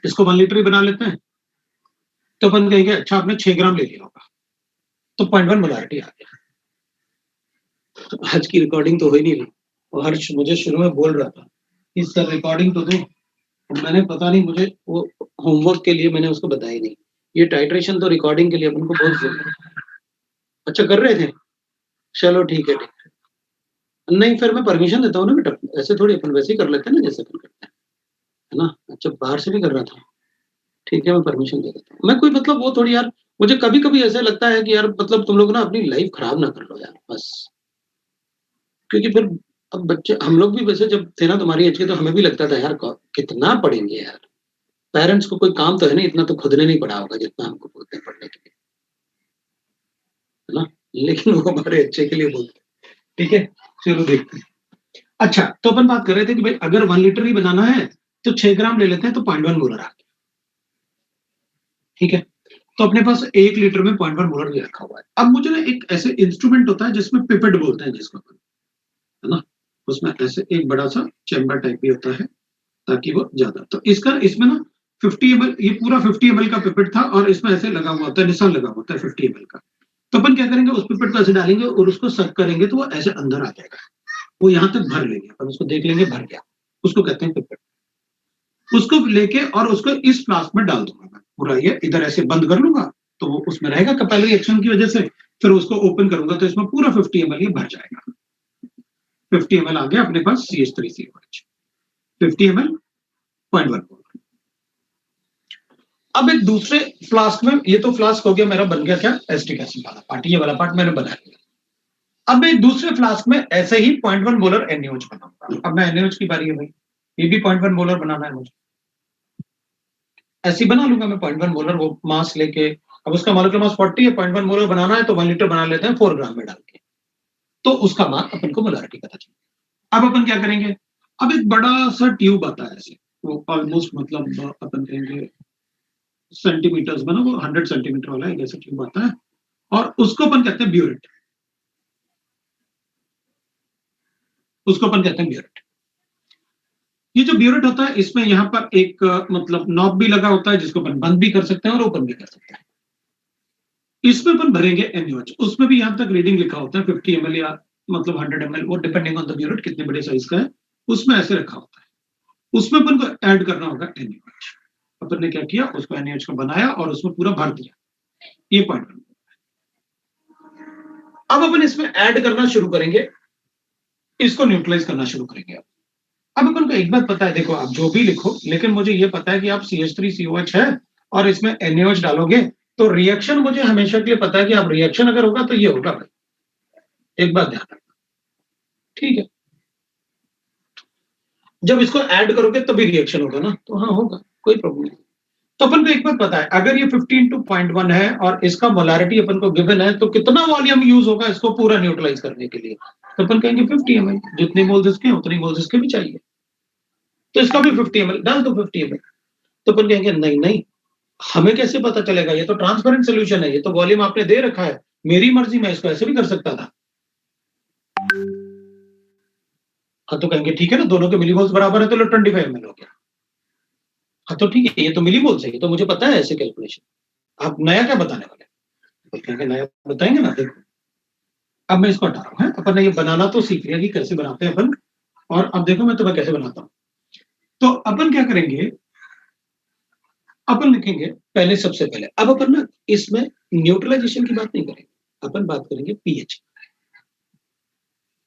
इसको 1 लीटर ही बना लेते हैं, तो अपन कहेंगे अच्छा आपने 6 ग्राम ले लिया होगा, तो 0.1 मोलारिटी आ गया। आज की रिकॉर्डिंग तो हो ही नहीं रही, और हर्ष मुझे शुरू में बोल रहा था कि सर रिकॉर्डिंग तो दो, मैंने पता नहीं, मुझे वो होमवर्क के लिए मैंने उसको बताया नहीं। ये टाइट्रेशन तो रिकॉर्डिंग के लिए अपन को बहुत जरूरी है। अच्छा कर रहे थे, चलो ठीक है ठीक है। नहीं फिर मैं परमिशन देता हूँ ना बेटा, ऐसे थोड़ी अपन वैसे ही कर लेते हैं ना जैसे अपन करते हैं, है ना। अच्छा बाहर से भी कर रहा था, ठीक है मैं परमिशन दे देता हूँ। मैं कोई मतलब वो थोड़ी यार, मुझे कभी कभी ऐसा लगता है कि यार मतलब तुम लोग ना अपनी लाइफ खराब ना कर लो यार बस, क्योंकि फिर अब बच्चे, हम लोग भी वैसे जब थे ना तुम्हारी एज के, तो हमें भी लगता था यार कितना पढ़ेंगे यार, पेरेंट्स को कोई काम तो है नहीं, इतना तो खुद ने नहीं पढ़ा होगा जितना हमको बोलते हैं पढ़ने के लिए, है ना। लेकिन वो हमारे अच्छे के लिए बोलते हैं, ठीक है। चलो देखते हैं। अच्छा तो अपन बात कर रहे थे कि भाई अगर 1 लीटर ही बनाना है तो 6 ग्राम ले लेते हैं, तो 0.1 मोलर आ गया, ठीक है। तो अपने पास 1 लीटर में 0.1 मोलर भी रखा हुआ है। अब मुझे ना एक ऐसे इंस्ट्रूमेंट होता है जिसमें पिपेट बोलते हैं जिसको, है ना, उसमें ऐसे एक बड़ा सा चैम्बर टाइप भी होता है ताकि वो ज्यादा, तो इसका इसमें ना 50 ml, ये पूरा 50 ml का पिपेट था और इसमें ऐसे लगा हुआ होता है, निशान लगा होता है 50 ml का। तो अपन क्या करेंगे, उस पिपेट को ऐसे डालेंगे और उसको सक करेंगे तो वो ऐसे अंदर आ जाएगा, वो यहाँ तक भर लेंगे, अपन उसको देख लेंगे भर गया, उसको कहते हैं पिपेट। उसको लेके और उसको इस फ्लास्क में डाल दूंगा मैं पूरा, ये इधर ऐसे बंद कर लूंगा तो वो उसमें रहेगा कैपिलरी एक्शन की वजह से। फिर उसको ओपन करूंगा तो इसमें पूरा 50 ml ये भर जाएगा। 50 ml आ गया अपने पास CH3COH, 50 ml 0.1 मोल। अब एक दूसरे फ्लास्क में, ये तो फ्लास्क हो गया मेरा, बन गया क्या, एसिटिक एसिड वाला पार्ट, ये वाला पार्ट मैंने बना लिया। अब एक दूसरे फ्लास्क में ऐसे ही 0.1 मोलर NaOH बनाऊंगा। अब मैं NaOH की बारी है भाई, ये भी 0.1 मोलर बनाना है मुझे, ऐसे ही बना लूंगा मैं 0.1 मोलर वो मास लेके। अब उसका मॉलिक्यूलर मास 40 है, 0.1 मोलर बनाना है तो 1 लीटर बना लेते हैं 4 ग्राम में डाल के, तो उसका मान अपन को मोलारिटी पता चलेगा। अब अपन क्या करेंगे, अब एक बड़ा सा ट्यूब आता है ऐसे, वो ऑलमोस्ट मतलब अपन कहेंगे सेंटीमीटर्स में ना, वो 100 सेंटीमीटर वाला एक ऐसा ट्यूब आता है, और उसको अपन कहते हैं ब्यूरेट, उसको अपन कहते हैं ब्यूरेट। ये जो ब्यूरेट होता है इसमें यहाँ पर एक मतलब नॉब भी लगा होता है जिसको अपन बंद भी कर सकते हैं और ओपन भी कर सकते हैं। इसमें अपन भरेंगे NaOH, उसमें भी यहाँ तक रीडिंग लिखा होता है 50 ml या मतलब 100 ml, वो डिपेंडिंग ऑन द ब्यूरेट कितने बड़े साइज का है, उसमें ऐसे रखा होता है। उसमें अपन को ऐड करना होगा NaOH। अपन ने क्या किया, उसको NaOH को बनाया और उसमें पूरा भर दिया, ये पॉइंट। अब अपन इसमें ऐड करना शुरू करेंगे, इसको न्यूट्रलाइज करना शुरू करेंगे। अब अपन को एक बात पता है, देखो आप जो भी लिखो, लेकिन मुझे ये पता है कि आप CH3COH है और इसमें NaOH डालोगे तो रिएक्शन मुझे हमेशा के लिए पता है कि आप रिएक्शन अगर होगा तो ये होगा भाई, एक बात ध्यान रखना, ठीक है। जब इसको ऐड करोगे तभी रिएक्शन होगा ना, तो हाँ होगा, कोई प्रॉब्लम नहीं। तो अपन को एक बात पता है, अगर ये 15:0.1 है और इसका मोलारिटी अपन को गिवन है, तो कितना वॉल्यूम यूज होगा इसको पूरा न्यूट्रलाइज करने के लिए, तो अपन कहेंगे 50 ml, जितने मोल्स इसके उतनी मोल्स इसके भी चाहिए, तो इसका भी 50 ml डाल दो 50 ml। तो अपन कहेंगे नहीं नहीं, हमें कैसे पता चलेगा, ये तो ट्रांसपेरेंट सोल्यूशन है, ये तो वॉल्यूम आपने दे रखा है, मेरी मर्जी, मैं इसको ऐसे भी कर सकता था। हाँ तो कहेंगे ठीक है ना, दोनों के मिलीमोल्स बराबर है तो 25 ml हो गया। हाँ तो ठीक है, ये तो मिलीमोल्स है, ये तो मुझे पता है ऐसे कैलकुलेशन, आप नया क्या बताने वाले, तो कहेंगे नया बताएंगे ना, देखो अब मैं इसको हटा रहा हूँ, अपन ने ये बनाना तो सीख लिया कि कैसे बनाते हैं अपन, और अब देखो मैं तुम्हें कैसे बनाता हूँ। तो अपन क्या करेंगे, अपन लिखेंगे पहले, सबसे पहले अब अपन ना इसमें न्यूट्रलाइजेशन की बात नहीं करेंगे, अपन बात करेंगे पीएच।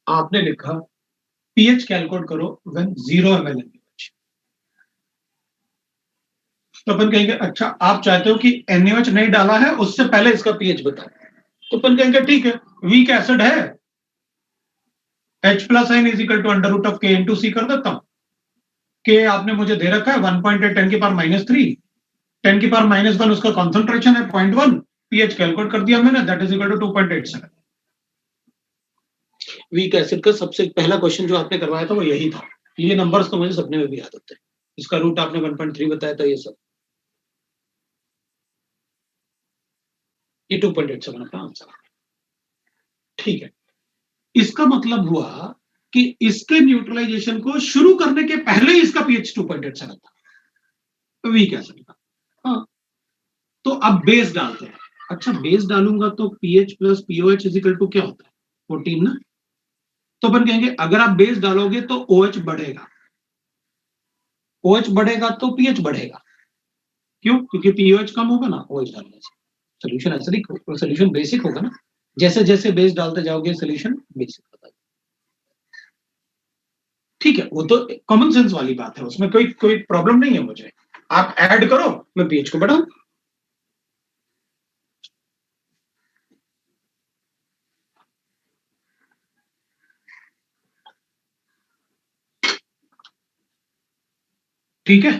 आपने लिखा पीएच कैलकुलेट करो व्हेन 0 ml NaOH, तो अपन कहेंगे अच्छा आप चाहते हो कि NaOH नहीं डाला है उससे पहले इसका पीएच बताओ, तो अपन कहेंगे ठीक है, वीक एसिड है, H plus ion is equal to under root of K into C कर देता हूं। K आपने मुझे दे रखा है 1.8 10 की पावर -3, 10 की पावर -1 उसका कॉन्सेंट्रेशन है 0.1, पीएच कैलकुलेट कर दिया मैंने, that is equal to 2.87। Weak acid का सबसे पहला क्वेश्चन जो आपने करवाया था वो यही था, ये नंबर्स तो मुझे सपने में भी याद होते हैं, इसका रूट आपने 1.3 बताया था, ये सब ये 2.87 अपना आंसर, ठीक है। इसका मतलब हुआ कि इसके न्यूट्रलाइजेशन को शुरू करने के पहले ही इसका पीएच 2.87 था, वीक एसिड का। हाँ तो अब बेस डालते हैं, अच्छा बेस डालूंगा तो pH plus pOH is equal to क्या होता है 14 ना, तो अपन कहेंगे अगर आप बेस डालोगे तो OH बढ़ेगा, OH बढ़ेगा तो पीएच बढ़ेगा, क्यों, क्योंकि पीओएच कम होगा ना OH डालने से, सोल्यूशन ऐसा नहीं, सोल्यूशन बेसिक होगा ना, जैसे जैसे बेस डालते जाओगे सोल्यूशन बेसिक होता है, ठीक है, वो तो कॉमन सेंस वाली बात है, उसमें कोई कोई प्रॉब्लम नहीं है मुझे, आप ऐड करो मैं पीएच को बढ़ाऊं। ठीक है,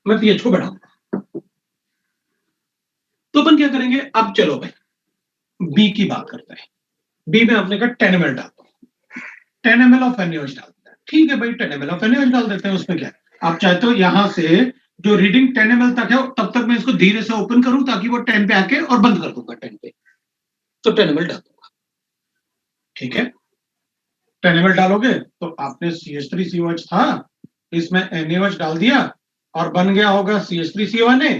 मैं पीएच को बढ़ाऊंगा, तो अपन क्या करेंगे, अब चलो भाई बी की बात करते हैं। बी में आपने कहा 10 ml डाल दो, 10 ml ऑफ NaOH डाल देते हैं, ठीक है भाई 10 ml ऑफ NaOH डाल देते हैं, उसमें क्या है, आप चाहते हो यहां से जो रीडिंग 10 ml तक है तब तक मैं इसको धीरे से ओपन करूं ताकि वो 10 पे आके और बंद कर दूंगा 10 पे, तो 10 ml डाल दूंगा, ठीक है। 10 ml डालोगे तो आपने CH3COH था, इसमें NaOH डाल दिया और बन गया होगा CH3CONA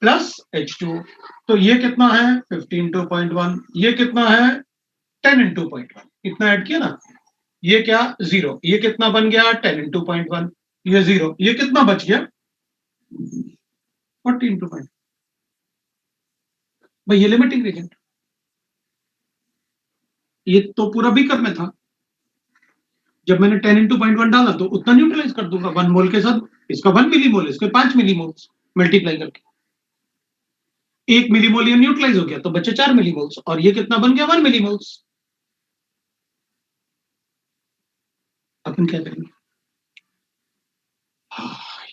प्लस H2, तो ये कितना है 15:1, ये कितना है 10:1, इतना ऐड किया ना, ये क्या 0, ये कितना बन गया 10:1, ये 0, ये कितना बच गया 40 इंटू पॉइंट, भाई ये लिमिटिंग रिएजेंट, ये तो पूरा बीकर में था, जब मैंने 10 इंटू पॉइंट 1 डाला तो उतना न्यूट्रलाइज कर दूंगा 1 मोल के साथ, इसका 1 मिलीमोल, इसके 5 मिलीमोल्स मल्टीप्लाई करके 1 मिलीमोल ये न्यूट्रलाइज हो गया तो बचे 4 मिलीमोल्स, और ये कितना बन गया 1 मिलीमोल्स। अपन क्या करेंगे,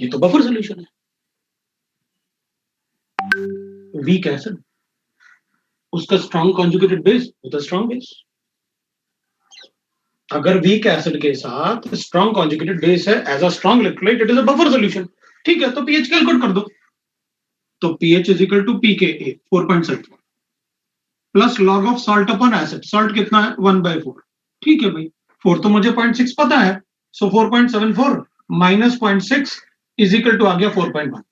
ये तो बफर सॉल्यूशन है। वीक एसिड, उसका स्ट्रॉन्ग कॉन्जुगेटेड बेस होता है स्ट्रॉन्ग बेस। अगर वीक एसिड के साथ स्ट्रॉन्ग कॉन्जुगेटेड बेस है as a strong electrolyte, it is a buffer solution. ठीक है, तो पीएच कैलकुलेट कर दो, तो pH is equal to pK 4.7 plus log of salt upon acid, salt कितना है 1/4। ठीक है भाई, 4 तो मुझे 0.6 पता है, सो 4.74 माइनस 0.6 इज इक्वल टू आ गया 4.1।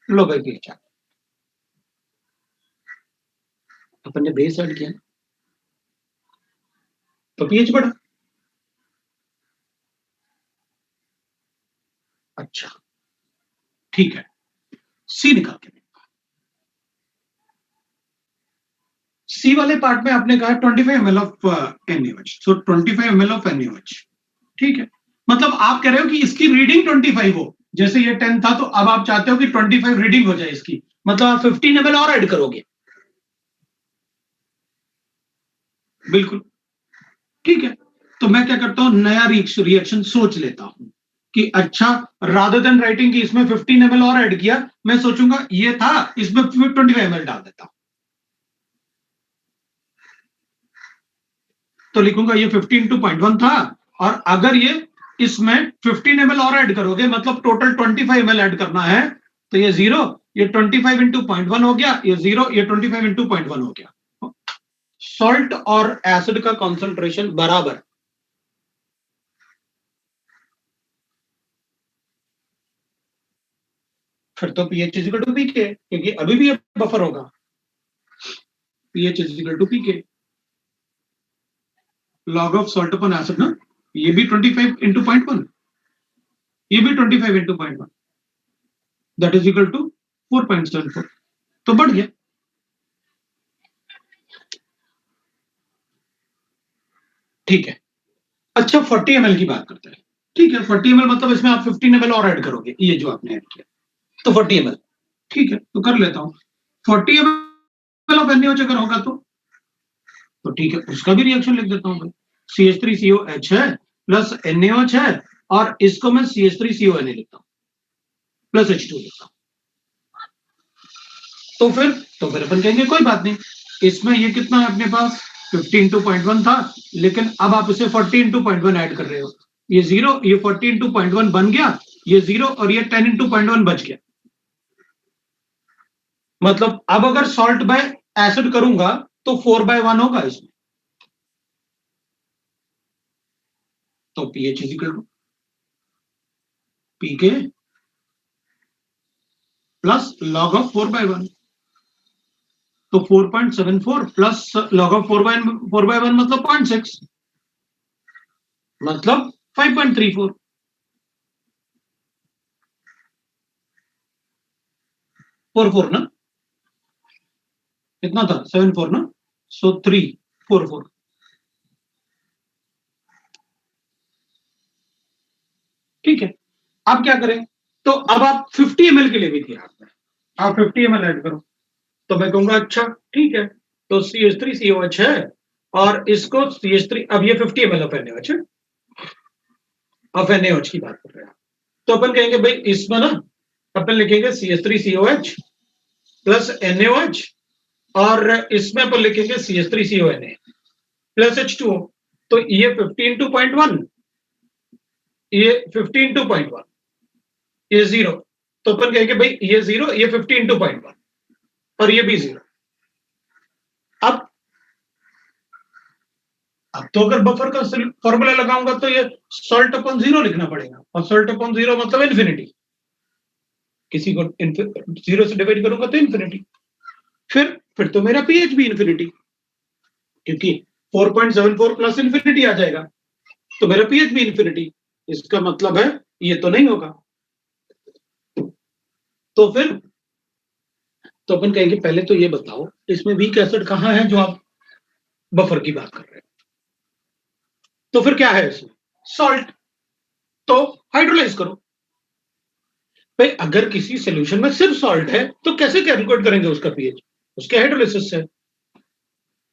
लो भाई पीएच, अपन ने बेस ऐड किया तो पीएच बढ़ा। अच्छा ठीक है, सी निकाल के, सी वाले पार्ट में आपने कहा 25 ml of NaOH, so 25 ml of NaOH। ठीक है, मतलब आप कह रहे हो कि इसकी रीडिंग 25 हो, जैसे ये 10 था तो अब आप चाहते हो कि 25 रीडिंग हो जाए इसकी, मतलब आप 15 ml और ऐड करोगे। बिल्कुल ठीक है, तो मैं क्या करता हूं, नया रिएक्शन सोच लेता हूं कि अच्छा, रादर देन राइटिंग कि इसमें 15 ml और ऐड किया, मैं सोचूंगा ये था, इसमें 25 ml डाल देता हूं, तो लिखूंगा ये 15:0.1 था, और अगर ये इसमें 15 ml और ऐड करोगे, मतलब टोटल 25 ml ऐड करना है, तो ये 0, ये 25 इंटू 0.1 हो गया, ये 0, ये 25 इंटू 0.1 हो गया। सॉल्ट और एसिड का कॉन्सेंट्रेशन बराबर, फिर तो pH is equal to pK, क्योंकि अभी भी ये बफर होगा। PH is equal to pK log of salt upon acid ना, ये भी 25 इंटू 0.1, ये भी 25 into 0.1, that is equal to 4.74, तो बढ़ गया। ठीक है, अच्छा 40 ml की बात करते हैं। ठीक है, 40 ml मतलब इसमें आप 15 ml और ऐड करोगे, ये जो आपने ऐड किया, तो 40 ml। ठीक है, तो कर लेता हूं, 40 ml ऑफ NaOH अगर होगा तो ठीक है, उसका भी रिएक्शन लिख देता हूं भाई, CH3COH है प्लस NaOH है, और इसको मैं CH3CONa लिखता हूं प्लस H2 लिखता हूं, तो फिर अपन कहेंगे कोई बात नहीं, इसमें ये कितना है अपने पास 50 इंटू 0.1 था, लेकिन अब आप इसे 40 इंटू 0.1 ऐड कर रहे हो, ये 0, ये 40 इंटू 0.1 बन गया, ये 0, और ये 10 इंटू 0.1 बच गया। मतलब अब अगर सॉल्ट बाय एसिड करूंगा तो 4/1 होगा इसमें, तो pH is equal to pK plus log of 4/1, तो 4.74 प्लस लॉग ऑफ 4/1 मतलब 0.6, मतलब 5.34, 44 ना, कितना था 74 ना, सो 344। ठीक है, अब क्या करें, तो अब आप 50 ml के लिए भी थे आप 50 ml ऐड करो, तो मैं कहूंगा अच्छा ठीक है, तो CH3COH है, और इसको CH3, अब ये 50 ml ऑफ NaOH है, ऑफ NaOH की बात कर रहे हैं, तो अपन कहेंगे भाई इसमें ना अपन लिखेंगे CH3COH प्लस NaOH, और इसमें अपन लिखेंगे CH3CONa प्लस H2O, तो ये 15:0.1, ये 15:0.1, ये 0, तो अपन कहेंगे भाई ये 0, ये 15:0.1, और ये भी 0। अब तो अगर बफर का फॉर्मूला लगाऊंगा तो ये सॉल्ट अपॉन 0 लिखना पड़ेगा, और सॉल्ट अपॉन 0 मतलब इन्फिनिटी, किसी को 0 से डिवाइड करूंगा तो इन्फिनिटी, फिर तो मेरा पीएच भी इन्फिनिटी, क्योंकि 4.74 प्लस इन्फिनिटी आ जाएगा, तो मेरा पीएच भी इन्फिनिटी, इसका मतलब है ये तो नहीं होगा, तो फिर तो अपन कहेंगे पहले तो ये बताओ इसमें वीक एसिड कहाँ है जो आप बफर की बात कर रहे हैं। तो फिर क्या है इसमें? सॉल्ट। तो हाइड्रोलाइज करो भाई। अगर किसी सॉल्यूशन में सिर्फ सॉल्ट है तो कैसे कैलकुलेट करेंगे उसका पीएच? उसके हाइड्रोलिसिस से।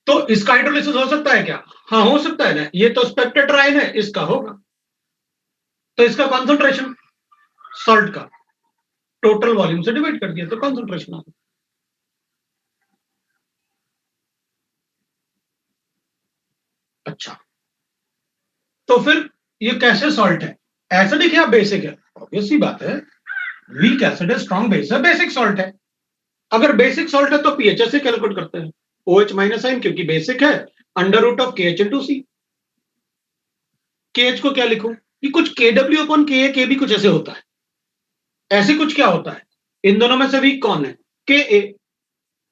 तो इसका हाइड्रोलिसिस हो सकता है क्या? हाँ हो सकता है ना। ये तो स्पेक्टेट्राइन है, इसका होगा। तो इसका कॉन्सेंट्रेशन सॉल्ट का टोटल वॉल्यूम से डिवाइड कर दिया तो कॉन्सेंट्रेशन आ गया। अच्छा, तो फिर ये कैसे सॉल्ट है? एसिडिक या बेसिक है? ऑब्वियस सी बात है, वीक एसिड है, स्ट्रॉन्ग बेस है, बेसिक सॉल्ट है। अगर बेसिक सॉल्ट है तो पीएच से कैलकुलेट करते हैं OH माइनस साइन, क्योंकि बेसिक है, under root of KH into C. KH को क्या लिखूं? कि कुछ KW अपॉन के भी कुछ ऐसे होता है। ऐसे कुछ क्या होता है? इन दोनों में से वीक कौन है? के।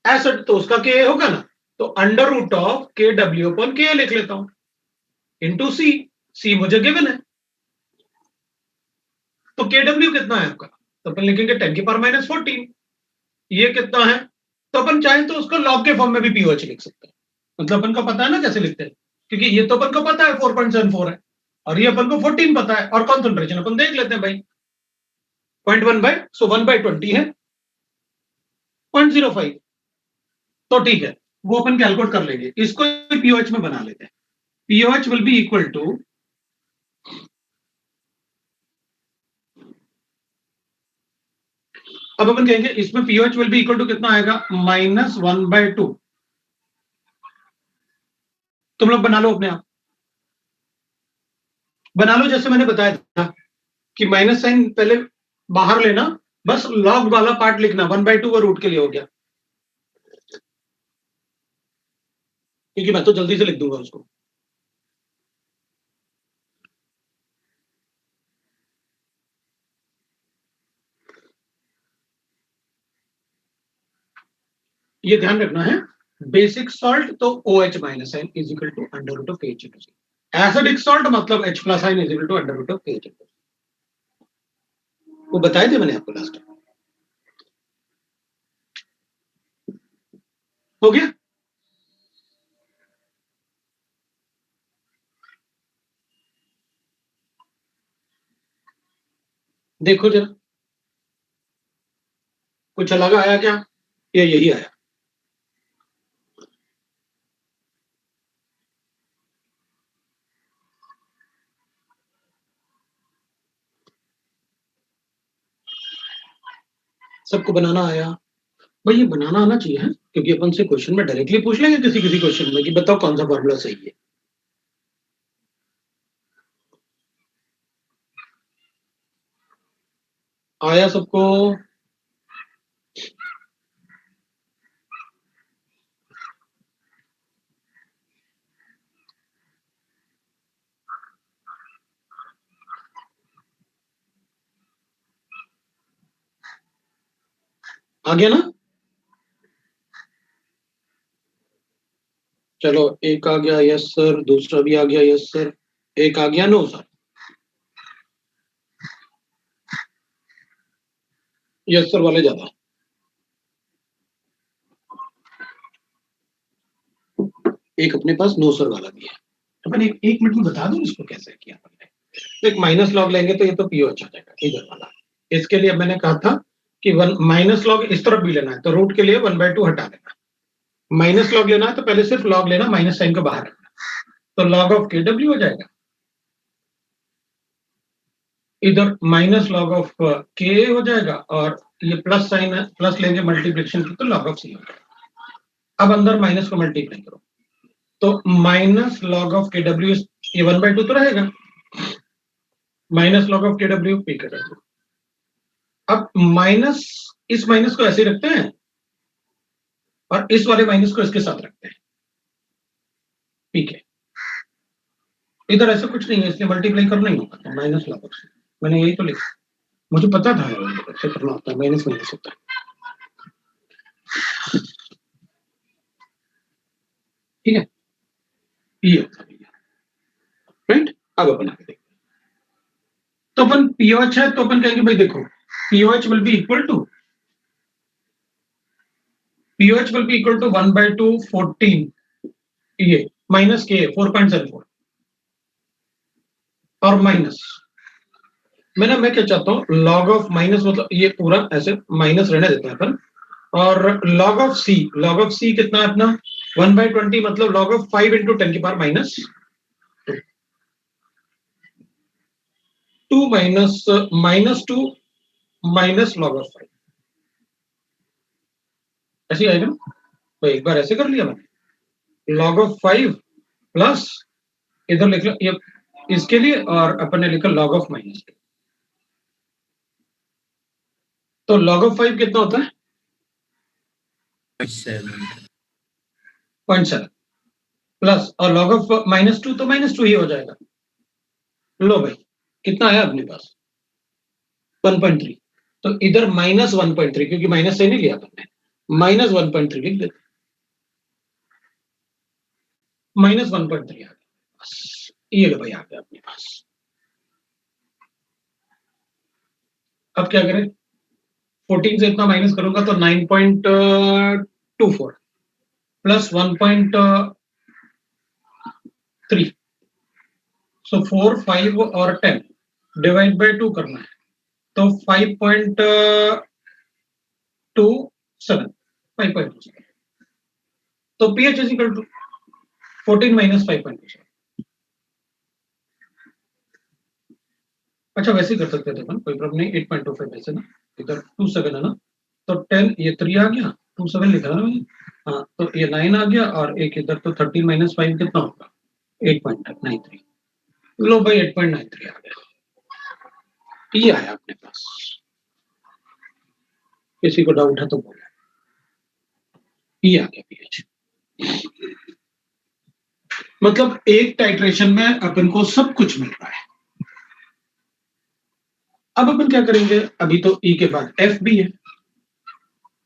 एसिड तो उसका के होगा ना, तो under root of KW upon K लिख लेता हूं इंटू सी। सी मुझे गिवन है। तो KW कितना है आपका? तो अपन लिखेंगे 10 की पावर माइनस 14। ये कितना है? तो अपन चाहे तो उसको लॉग के फॉर्म में भी पीओएच लिख सकते हैं। मतलब अपन को पता है ना कैसे लिखते हैं, क्योंकि ये तो अपन को पता है 4.74 है और ये अपन को 14 पता है, और कॉन्सेंट्रेशन अपन देख लेते हैं भाई 0.1 बाय, सो 1/20 है 0.05। तो ठीक है, वो अपन कैलकुलेट कर लेंगे। इसको पीओएच में बना लेते हैं। POH will be equal to, अब अपन कहेंगे इसमें pOH will be equal to कितना आएगा? -1/2। तुम लोग बना लो अपने आप, बना लो जैसे मैंने बताया था कि माइनस साइन पहले बाहर लेना, बस लॉग वाला पार्ट लिखना, 1/2 और रूट के लिए हो गया, क्योंकि मैं तो जल्दी से लिख दूंगा उसको। ये ध्यान रखना है, बेसिक सॉल्ट तो OH minus sign is equal to under root of KH into C. Acidic salt मतलब H plus sign is equal to under root of KH into C. वो बताए थे मैंने आपको लास्ट टाइम। हो गया? देखो जरा, कुछ अलग आया क्या? या यही आया? सबको बनाना आया? भाई ये बनाना आना चाहिए है, क्योंकि अपन से क्वेश्चन में डायरेक्टली पूछ लेंगे किसी किसी क्वेश्चन में कि बताओ कौन सा फॉर्मूला सही है। आया सबको? आ गया ना? चलो, एक आ गया यस सर, दूसरा भी आ गया यस सर, एक आ गया नो सर। यस सर वाले ज्यादा। एक अपने पास नो सर वाला भी है। अपन एक मिनट में बता दूं इसको कैसे किया हमने। तो एक माइनस लॉग लेंगे तो ये तो पीओएच आ जाएगा इधर वाला। इसके लिए मैंने कहा था कि वन माइनस लॉग इस तरफ भी लेना है, तो रूट के लिए 1/2 हटा देना। माइनस लॉग लेना है तो पहले सिर्फ लॉग लेना, माइनस साइन को बाहर रखना, तो लॉग ऑफ KW हो जाएगा। इधर माइनस लॉग ऑफ K हो जाएगा, और ये प्लस साइन है, प्लस लेंगे मल्टीप्लिकेशन की, तो लॉग ऑफ C हो जाएगा। अब अंदर माइनस को मल्टीप्लाई करो, तो माइनस लॉग ऑफ KW, ये 1/2 तो रहेगा, minus log of KW P KW। अब माइनस, इस माइनस को ऐसे रखते हैं और इस वाले माइनस को इसके साथ रखते हैं, ठीक है। इधर ऐसा कुछ नहीं है, इसलिए मल्टीप्लाई करना ही होगा, तो माइनस लॉग ऑफ, मैंने यही तो लिखा, मुझे पता था ऐसे करना होता है, माइनस माइनस होता है, ठीक है। ये होता है, राइट। अब अपन आगे देखते हैं। तो अपन पीओएच है तो अपन कहेंगे भाई देखो, pOH will be equal to pOH will be equal to 1/2 14 ये माइनस के 4.74 और माइनस मैं क्या चाहता हूँ लॉग ऑफ माइनस मतलब ये पूरा ऐसे माइनस रहने देते हैं अपन और लॉग ऑफ सी कितना है अपना 1/20 मतलब लॉग ऑफ 5 into 10 की power minus 2 minus 2 minus log of 5 ऐसे आएगा ना। तो एक बार ऐसे कर लिया मैंने लॉग ऑफ 5 प्लस इधर लिख लो ये इसके लिए और अपन ने लिखा लॉग ऑफ माइनस। तो लॉग ऑफ 5 कितना होता है 0.7 प्लस और लॉग ऑफ -2 तो -2 ही हो जाएगा। लो भाई कितना आया अपने पास 1.3 तो इधर -1.3 क्योंकि माइनस से नहीं लिया आपने -1.3 लिख देते -1.3 आ गया बस ये लो भाई आ गया अपने पास। अब क्या करें 14 से इतना माइनस करूंगा तो 9.24 प्लस 1.3 सो 4 5 और 10 डिवाइड बाय 2 करना है तो 5.27 5.27 तो pH is equal to 14 minus 5.27। अच्छा वैसे ही कर सकते थे अपन कोई प्रॉब्लम नहीं 8.25 वैसे ना इधर 27 है ना तो 10 ये 3 आ गया 27 लिखा ना मैंने हाँ तो ये 9 आ गया और एक इधर तो 13 माइनस 5 कितना होगा 8.93 लो भाई 8.93 आ गया ये आया अपने पास। किसी को डाउट है तो बोलो ये आ गया pH। मतलब एक टाइट्रेशन में अपन को सब कुछ मिल रहा है। अब अपन क्या करेंगे अभी तो E के बाद F भी है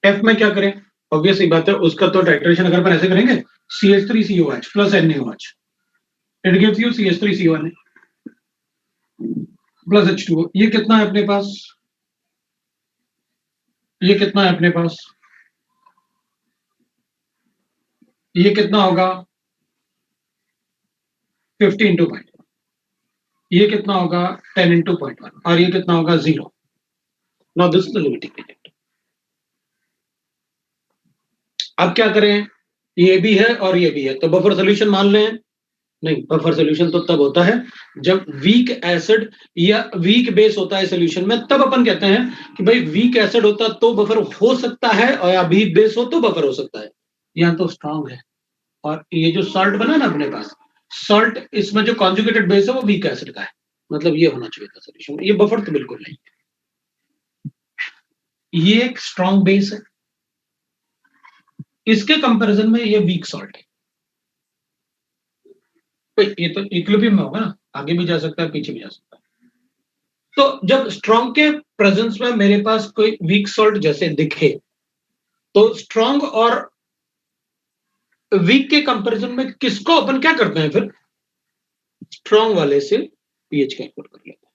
F में क्या करें ऑब्वियस ही बात है उसका तो टाइट्रेशन अगर अपन ऐसे करेंगे CH3COH plus NaOH it gives you CH3CONA plus H2O ये कितना है अपने पास ये कितना है अपने पास ये कितना होगा 50 into 0.1 ये कितना होगा 10 into 0.1 और ये कितना होगा 0 now this is the limiting element. अब क्या करें ये भी है और ये भी है तो बफर सॉल्यूशन मान लें नहीं बफर सॉल्यूशन तो तब होता है जब वीक एसिड या वीक बेस होता है सॉल्यूशन में तब अपन कहते हैं कि भाई वीक एसिड होता तो बफर हो सकता है और या वीक बेस हो तो बफर हो सकता है। यहाँ तो स्ट्रांग है और ये जो सॉल्ट बना ना अपने पास सॉल्ट इसमें जो कॉन्जुगेटेड बेस है वो वीक एसिड का है मतलब ये होना चाहिए था सॉल्यूशन ये बफर तो बिल्कुल नहीं ये एक स्ट्रांग बेस है इसके कंपैरिजन में ये वीक सॉल्ट है। ये तो इक्विलिब्रियम में होगा ना आगे भी जा सकता है पीछे भी जा सकता है। तो जब स्ट्रांग के प्रेजेंस में मेरे पास कोई वीक सॉल्ट जैसे दिखे तो स्ट्रांग और वीक के कंपैरिजन में किसको अपन क्या करते हैं फिर स्ट्रांग वाले से पीएच कैलकुलेट कर लेते हैं।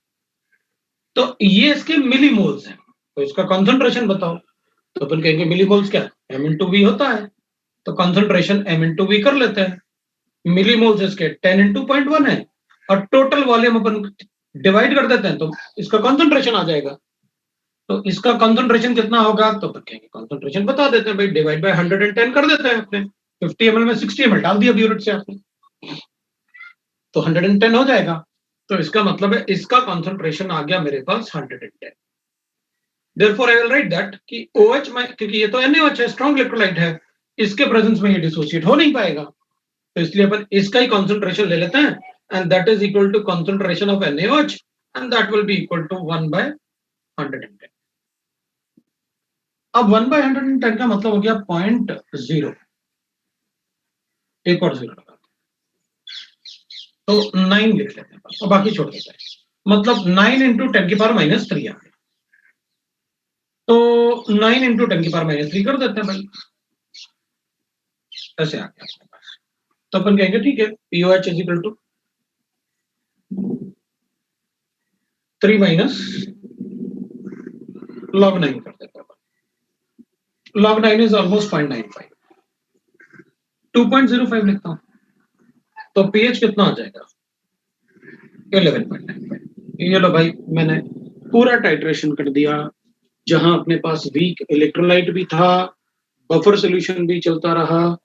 तो ये इसके मिलीमोल्स हैं तो इसका कंसंट्रेशन बताओ तो अपन कहेंगे मिलीमोल्स क्या m into v होता है तो कंसंट्रेशन m into v कर लेते हैं मिलीमोल्स इसके 10 into 0.1 है और टोटल वॉल्यूम अपन डिवाइड कर देते हैं तो इसका कंसंट्रेशन आ जाएगा तो इसका कंसंट्रेशन कितना होगा तो अपन कहेंगे कंसंट्रेशन बता देते हैं भाई डिवाइड बाय 110 कर देते हैं अपने 50 ml में 60 ml डाल दिया यूनिट से आपने तो 110 हो जाएगा तो इसका मतलब है इसका कंसंट्रेशन आ गया मेरे पास 110 therefore I will write that कि OH में क्योंकि ये तो NaOH है स्ट्रांग इलेक्ट्रोलाइट है इसके प्रेजेंस में ये डिसोसिएट हो नहीं पाएगा तो इसलिए अपन इसका ही कंसंट्रेशन ले लेते हैं and that is equal to concentration of NaOH and that will be equal to 1/110। अब 1/110 का मतलब हो गया 0.0 एक और 0 लगा तो 9 लिख लेते हैं और बाकी छोड़ देते हैं मतलब 9 into 10 की पावर -3 आ गया तो 9 into 10 की पावर -3 कर देते हैं भाई ऐसे आ गया अपने पास तो अपन कहेंगे ठीक है pOH is equal to 3 minus log 9 कर देते हैं log 9 is almost 0.95, 2.05 लिखता हूँ तो pH कितना आ जाएगा 11.95। ये लो भाई मैंने पूरा टाइट्रेशन कर दिया, जहां अपने पास वीक इलेक्ट्रोलाइट भी था, बफर सॉल्यूशन भी चलता रहा।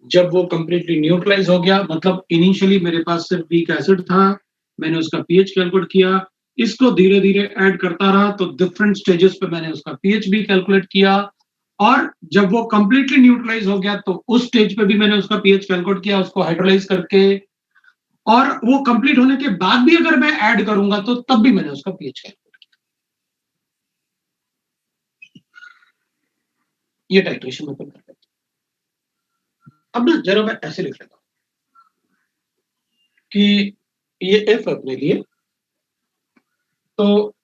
जब वो कंप्लीटली न्यूट्रलाइज हो गया, मतलब इनिशियली मेरे पास सिर्फ वीक एसिड था, मैंने उसका पीएच कैलकुलेट किया, इसको धीरे धीरे ऐड करता रहा तो डिफरेंट स्टेजेस पे मैंने उसका पीएच भी कैलकुलेट किया, और जब वो कंप्लीटली न्यूट्रलाइज हो गया तो उस स्टेज पे भी मैंने उसका पीएच कैलकुलेट किया, उसको हाइड्रोलाइज करके, और वो कंप्लीट होने के बाद भी अगर मैं ऐड करूंगा तो तब भी मैंने उसका पीएच कैलकुलेट किया। ये टाइट्रेशन ओपन कर लेते हैं। अब ना जरा मैं ऐसे लिख लेता हूं कि ये एफ अपने लिए, तो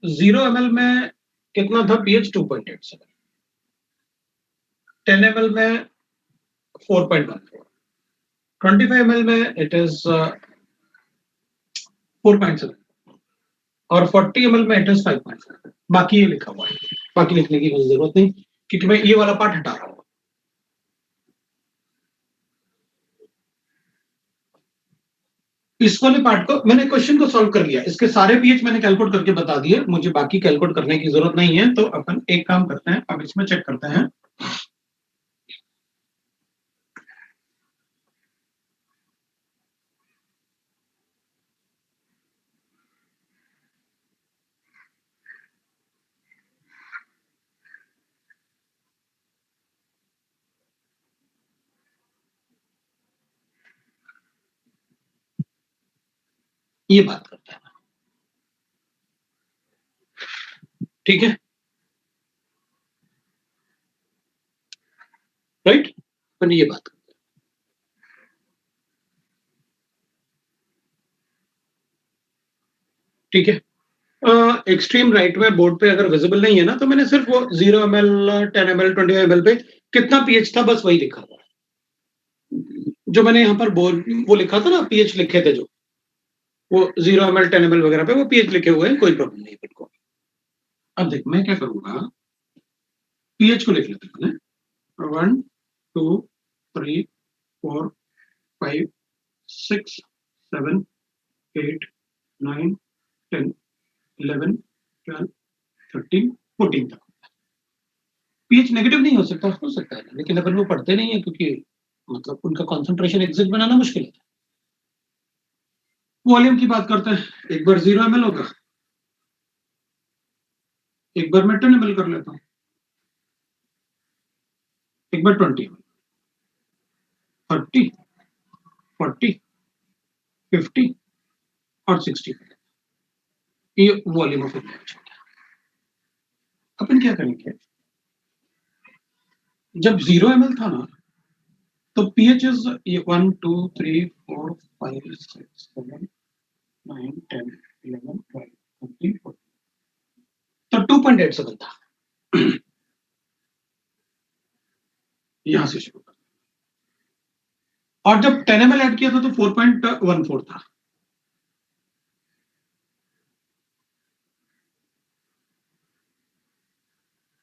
0 ml में कितना था पीएच 2.87, 10 ml में 4.14, 25 ml में इट इज 4.7, और 40 ml में इट इज 5.4। बाकी ये लिखा हुआ है, बाकी लिखने की कोई जरूरत नहीं क्योंकि मैं ये वाला पार्ट हटा रहा हूँ। इस वाले पार्ट को मैंने क्वेश्चन को सॉल्व कर लिया, इसके सारे पीएच मैंने कैलकुलेट करके बता दिए, मुझे बाकी कैलकुलेट करने की जरूरत नहीं है। तो अपन एक काम करते हैं, अब इसमें चेक करते हैं। ये बात करते हैं, ठीक है, राइट, अपन ये बात करते हैं, ठीक है। एक्सट्रीम राइट में बोर्ड पे अगर विजिबल नहीं है ना, तो मैंने सिर्फ वो 0 ml, 10 ml, 25 ml पे कितना पीएच था बस वही लिखा हुआ है। जो मैंने यहाँ पर वो लिखा था ना, पीएच लिखे थे जो, वो 0 ml 10 ml वगैरह पे वो पीएच लिखे हुए हैं, कोई प्रॉब्लम नहीं है बिल्कुल। अब देख मैं क्या करूंगा, पीएच को लिख लेते हैं, 1 2 3 4 5 6 7 8 9 10 11 12 13 14 तक। पीएच नेगेटिव नहीं हो सकता है, लेकिन अपन वो पढ़ते नहीं है क्योंकि मतलब उनका कंसंट्रेशन एग्जिट बनाना मुश्किल है। वॉल्यूम की बात करते हैं, एक बार 0 ml होगा, एक बार मैं 10 ml कर लेता हूँ, एक बार 20 ml, 30, 40, 50 और 60। ये वॉल्यूम ऑफ इंजेक्शन। अपन क्या करेंगे, जब 0 ml था ना, तो पीएच इज ये 1 2 3 4 5 6 7 9 10 11 12 13 14, तो 2.87 था। यहां से शुरू कर, और जब 10 ml ऐड किया था तो 4.14 था।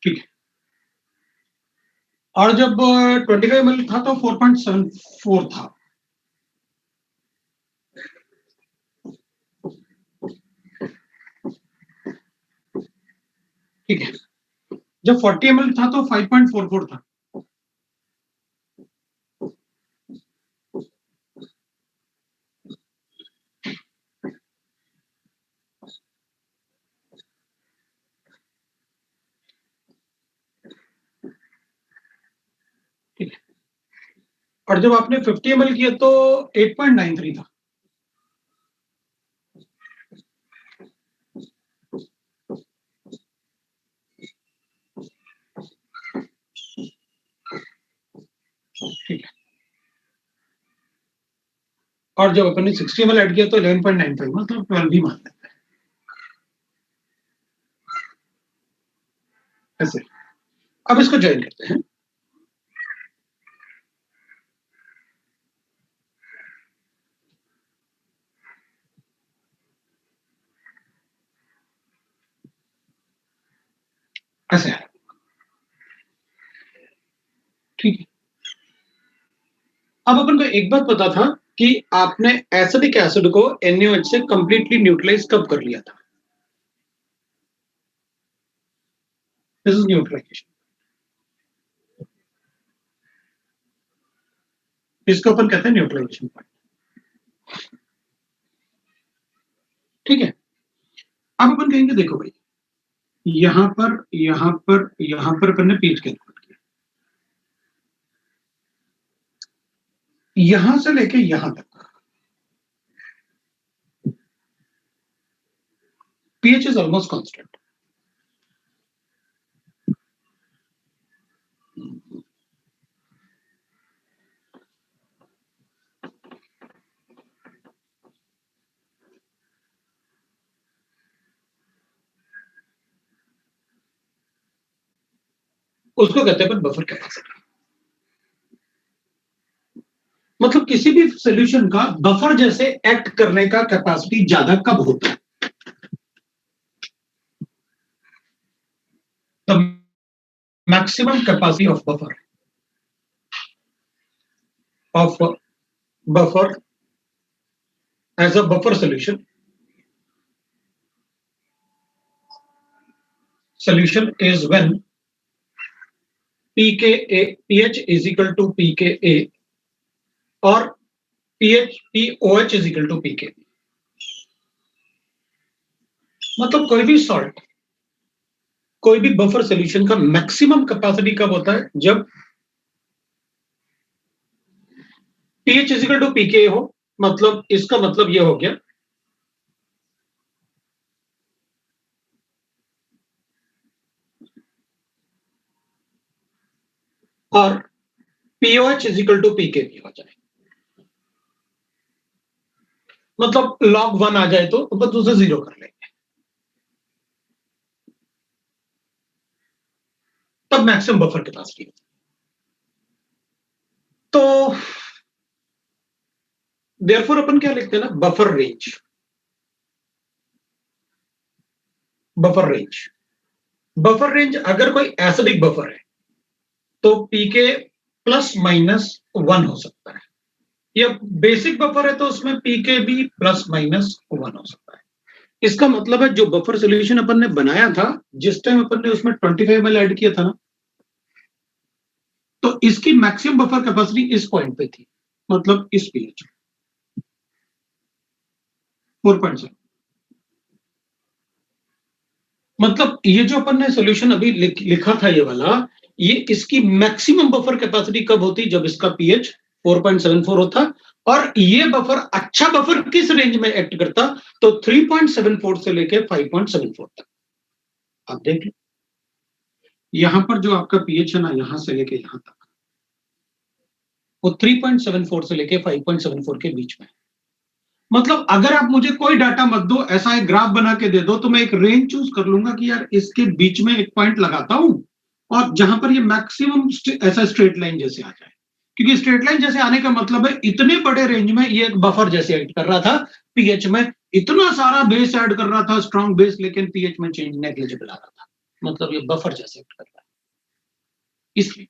ठीक है, और जब 25 ml था तो 4.74 था। ठीक है, जब 40 ml था तो 5.44 था। ठीक है, और जब आपने 50 ml किया तो 8.93 था। ठीक है, और जब अपन ने 60 ml ऐड किया तो 11.95, मतलब 12 भी मान लेते हैं ऐसे। अब इसको ज्वाइन करते हैं, ऐसे है। अब अपन को एक बात पता था कि आपने एसिडिक एसिड को NaOH से कंप्लीटली न्यूट्रलाइज कब कर लिया था? This is neutralisation. इसको अपन कहते हैं न्यूट्रलाइजेशन पॉइंट। ठीक है, अब अपन कहेंगे देखो भाई, यहां पर अपन ने पीएच कैलकुलेट किया, यहां से लेके यहां तक pH is almost constant. उसको कहते हैं बफर कैपेसिटी। मतलब किसी भी सॉल्यूशन का बफर जैसे एक्ट करने का कैपेसिटी ज्यादा कब होता है? The maximum capacity of buffer as a buffer solution is when pH is equal to pKa or POH is equal to pK। मतलब कोई भी सॉल्ट, कोई भी बफर सॉल्यूशन का मैक्सिमम कैपेसिटी कब होता है? जब pH is equal to pKa हो। मतलब इसका मतलब यह हो गया और POH is equal to pK भी हो जाए। मतलब log 1 आ जाए तो बस उसे 0 कर लेंगे, तब मैक्सिमम बफर कैपेसिटी। तो देयरफॉर अपन क्या लिखते हैं ना, बफर रेंज। बफर रेंज अगर कोई एसिडिक बफर है तो पीके प्लस माइनस 1 हो सकता है, या बेसिक बफर है तो उसमें पीके भी प्लस माइनस 1 हो सकता है। इसका मतलब है जो बफर सॉल्यूशन अपन ने बनाया था, जिस टाइम अपन ने उसमें 25 ml ऐड किया था ना, तो इसकी मैक्सिमम बफर कैपेसिटी इस पॉइंट पे थी, मतलब इस पीएच 4.7। मतलब ये जो अपन ने सॉल्यूशन अभी लिखा था ये वाला, ये इसकी मैक्सिमम बफर कैपेसिटी कब होती? जब इसका पीएच 4.74 होता। और ये बफर, अच्छा बफर किस रेंज में एक्ट करता? तो 3.74 से लेके 5.74 तक। आप देख लो, यहां पर जो आपका पीएच है ना, यहां से लेके यहां तक वो 3.74 से लेके 5.74 के बीच में। मतलब अगर आप मुझे कोई डाटा मत दो, ऐसा एक ग्राफ बना के दे दो, तो मैं एक रेंज चूज कर लूंगा कि यार इसके बीच में एक पॉइंट लगाता हूं, और जहां पर ये मैक्सिमम ऐसा स्ट्रेट लाइन जैसे आ जाए। क्योंकि स्ट्रेट लाइन जैसे आने का मतलब है इतने बड़े रेंज में ये एक बफर जैसे एक्ट कर रहा था, पीएच में इतना सारा बेस ऐड कर रहा था, स्ट्रॉन्ग बेस, लेकिन पीएच में चेंज नेग्लिजिबल आ रहा था। मतलब ये बफर जैसे एक्ट कर रहा है इसलिए।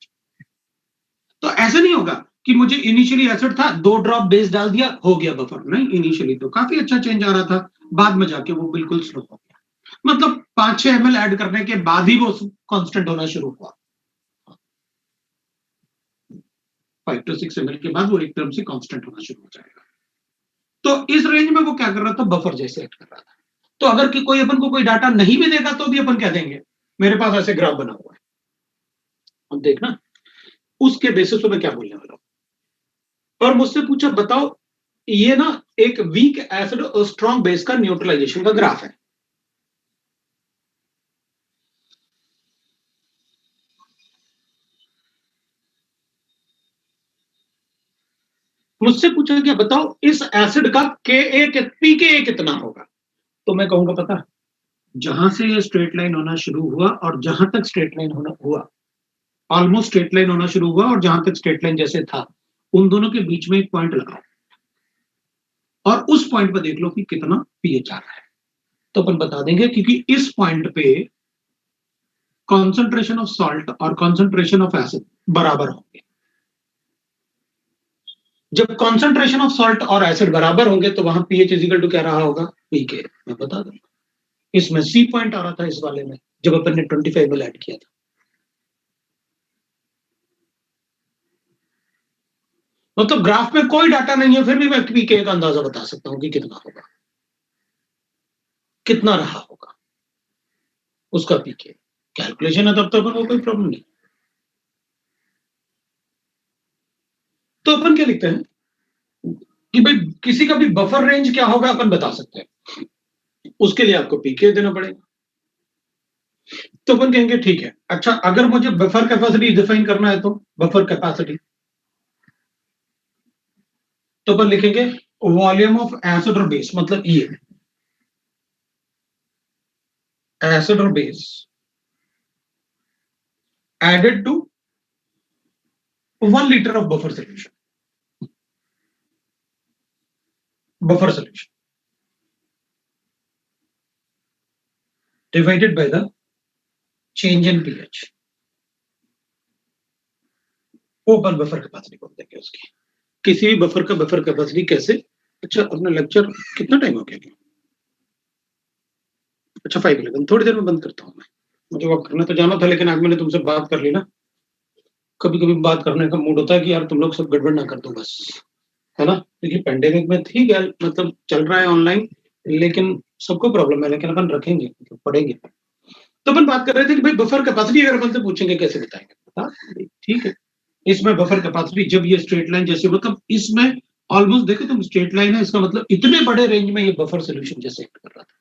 तो ऐसा नहीं होगा कि मुझे इनिशियली एसिड था, 2 ड्रॉप बेस डाल दिया, हो गया बफर। नहीं, इनिशियली तो काफी अच्छा चेंज आ रहा था, बाद में जाके वो बिल्कुल स्लो हो गया। मतलब 5-6 ml ऐड करने के बाद ही वो कांस्टेंट होना शुरू हुआ। 5 to 6 ml के बाद वो एकदम से कांस्टेंट होना शुरू हो जाएगा। तो इस रेंज में वो क्या कर रहा था? बफर जैसे एक्ट कर रहा था। तो अगर कि कोई अपन को कोई डाटा नहीं भी देगा तो भी अपन क्या देंगे? मेरे पास ऐसे ग्राफ बना हुआ है, अब देखना उसके बेसिस पे मैं क्या बोलने वाला हूं। और मुझसे पूछा, बताओ ये ना एक वीक एसिड और स्ट्रॉन्ग बेस का न्यूट्रलाइजेशन का ग्राफ है। मुझसे पूछा क्या, बताओ इस एसिड का पीके कितना होगा? तो मैं कहूंगा पता, जहां से ये स्ट्रेट लाइन होना शुरू हुआ और जहां तक स्ट्रेट लाइन होना हुआ, ऑलमोस्ट स्ट्रेट लाइन होना शुरू हुआ और जहां तक स्ट्रेट लाइन जैसे था, उन दोनों के बीच में एक पॉइंट लगाओ और उस पॉइंट पर देख लो कि कितना पीएच आ रहा है। तो अपन बता देंगे, क्योंकि इस पॉइंट पे कॉन्सेंट्रेशन ऑफ सॉल्ट और कॉन्सेंट्रेशन ऑफ एसिड बराबर होंगे। जब कॉन्सेंट्रेशन ऑफ सॉल्ट और एसिड बराबर होंगे तो वहां पीएच इजिकल टू क्या रहा होगा, पीके। मैं बता दूं, इसमें सी पॉइंट आ रहा था इस वाले में जब अपन ने 25 ml ऐड किया था। मतलब ग्राफ में कोई डाटा नहीं है, फिर भी मैं पीके का अंदाजा बता सकता हूं कि कितना होगा, कितना रहा होगा उसका पीके। कैलकुलेशन है तब तक अपन को कोई प्रॉब्लम नहीं। तो अपन क्या लिखते हैं कि भाई किसी का भी बफर रेंज क्या होगा अपन बता सकते हैं, उसके लिए आपको पीके देना पड़ेगा। तो अपन कहेंगे ठीक है, अच्छा अगर मुझे बफर कैपेसिटी डिफाइन करना है तो बफर कैपेसिटी, तो अपन लिखेंगे वॉल्यूम ऑफ एसिड और बेस, मतलब ये एसिड और base added to 1 liter of buffer solution, buffer solution divided by the change in pH। Open buffer capacity बोल देंगे उसकी, किसी भी बफर का बफर कैपेसिटी कैसे। अच्छा अपना लेक्चर कितना टाइम हो गया? अच्छा 5:11, थोड़ी देर में बंद करता हूँ मैं, मुझे वक्त करना तो जाना था, लेकिन आज मैंने तुमसे बात कर ली ना, कभी कभी बात करने का मूड होता है कि यार तुम लोग सब गड़बड़ ना कर दो बस, है ना। देखिए पेंडेमिक में ठीक है, मतलब चल रहा है ऑनलाइन, लेकिन सबको प्रॉब्लम है, लेकिन अपन रखेंगे, मतलब पढ़ेंगे। तो अपन बात कर रहे थे कि भाई बफर कैपेसिटी अगर अपन से पूछेंगे कैसे बताएंगे, बता ठीक है। इसमें बफर कैपेसिटी जब ये स्ट्रेट लाइन जैसे, मतलब इसमें ऑलमोस्ट देखो तुम स्ट्रेट लाइन है, इसका मतलब इतने बड़े रेंज में ये बफर सोल्यूशन जैसे एक्ट कर रहा था।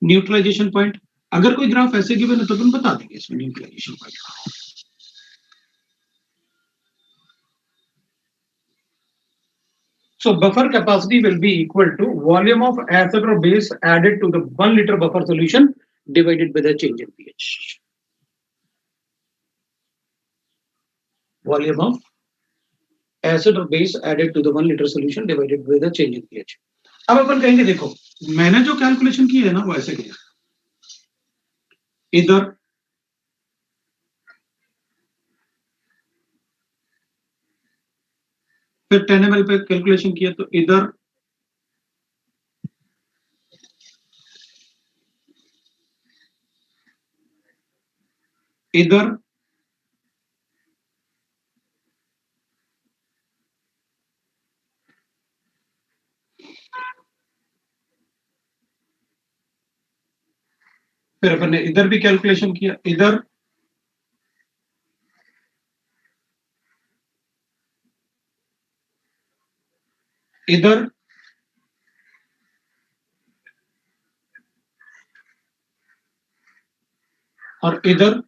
न्यूट्रलाइजेशन पॉइंट, अगर कोई ग्राफ ऐसे गिवन है तो तुम बता देंगे इसमें neutralisation point. So buffer capacity will be equal to volume of acid or base added to the 1 liter buffer solution divided by the change in pH. Volume of acid or base added to the 1 liter solution divided by the change in pH. अब अपन कहेंगे देखो मैंने जो calculation की है ना वो ऐसे किया, इधर फिर 10 ml पे कैलकुलेशन किया, तो इधर इधर फिर अपन ने इधर भी कैलकुलेशन किया, इधर इधर और इधर,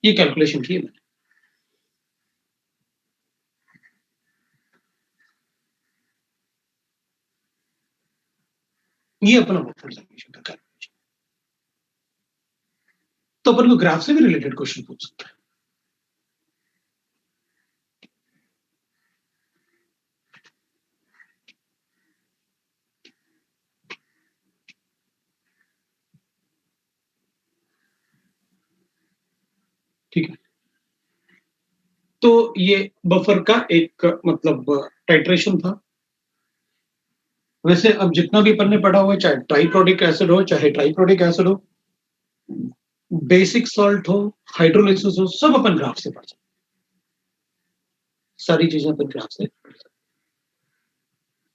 ये कैलकुलेशन की है मैंने। ये अपना बफर सॉल्यूशन का कैलकुलेशन। तो अपन को ग्राफ से भी रिलेटेड क्वेश्चन पूछ सकता है। ठीक है, तो ये बफर का एक मतलब टाइट्रेशन था। वैसे अब जितना भी अपन ने पढ़ा हुआ है, चाहे ट्राइप्रोडिक एसिड हो चाहे ट्राइप्रोडिक एसिड हो, बेसिक सॉल्ट हो, हाइड्रोलिसिस हो, सब अपन ग्राफ से पढ़ सकते, सारी चीजें अपन ग्राफ से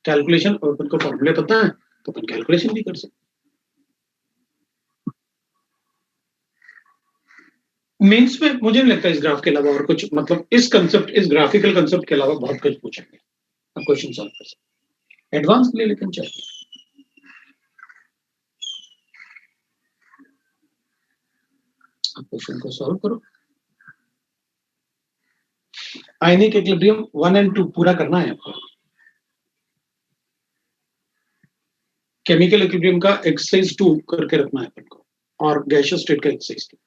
कैलकुलेशन, और अपन को फॉर्मूले पता है तो अपन कैलकुलेशन भी कर सकते। मेंस में मुझे नहीं लगता इस ग्राफ के अलावा और कुछ, मतलब इस कंसेप्ट, इस ग्राफिकल कंसेप्ट के अलावा बहुत कुछ पूछेंगे, अब क्वेश्चन सॉल्व कर सकते एडवांस के लिए, लेकिन चाहिए। अब क्वेश्चन को सॉल्व करो। आयनिक इक्विलिब्रियम 1 और 2 पूरा करना है आपको। केमिकल इक्विलिब्रियम का एक्सरसाइज 2 करके रखना है अपन को, और गैसियस स्टेट का एक्सरसाइज 2।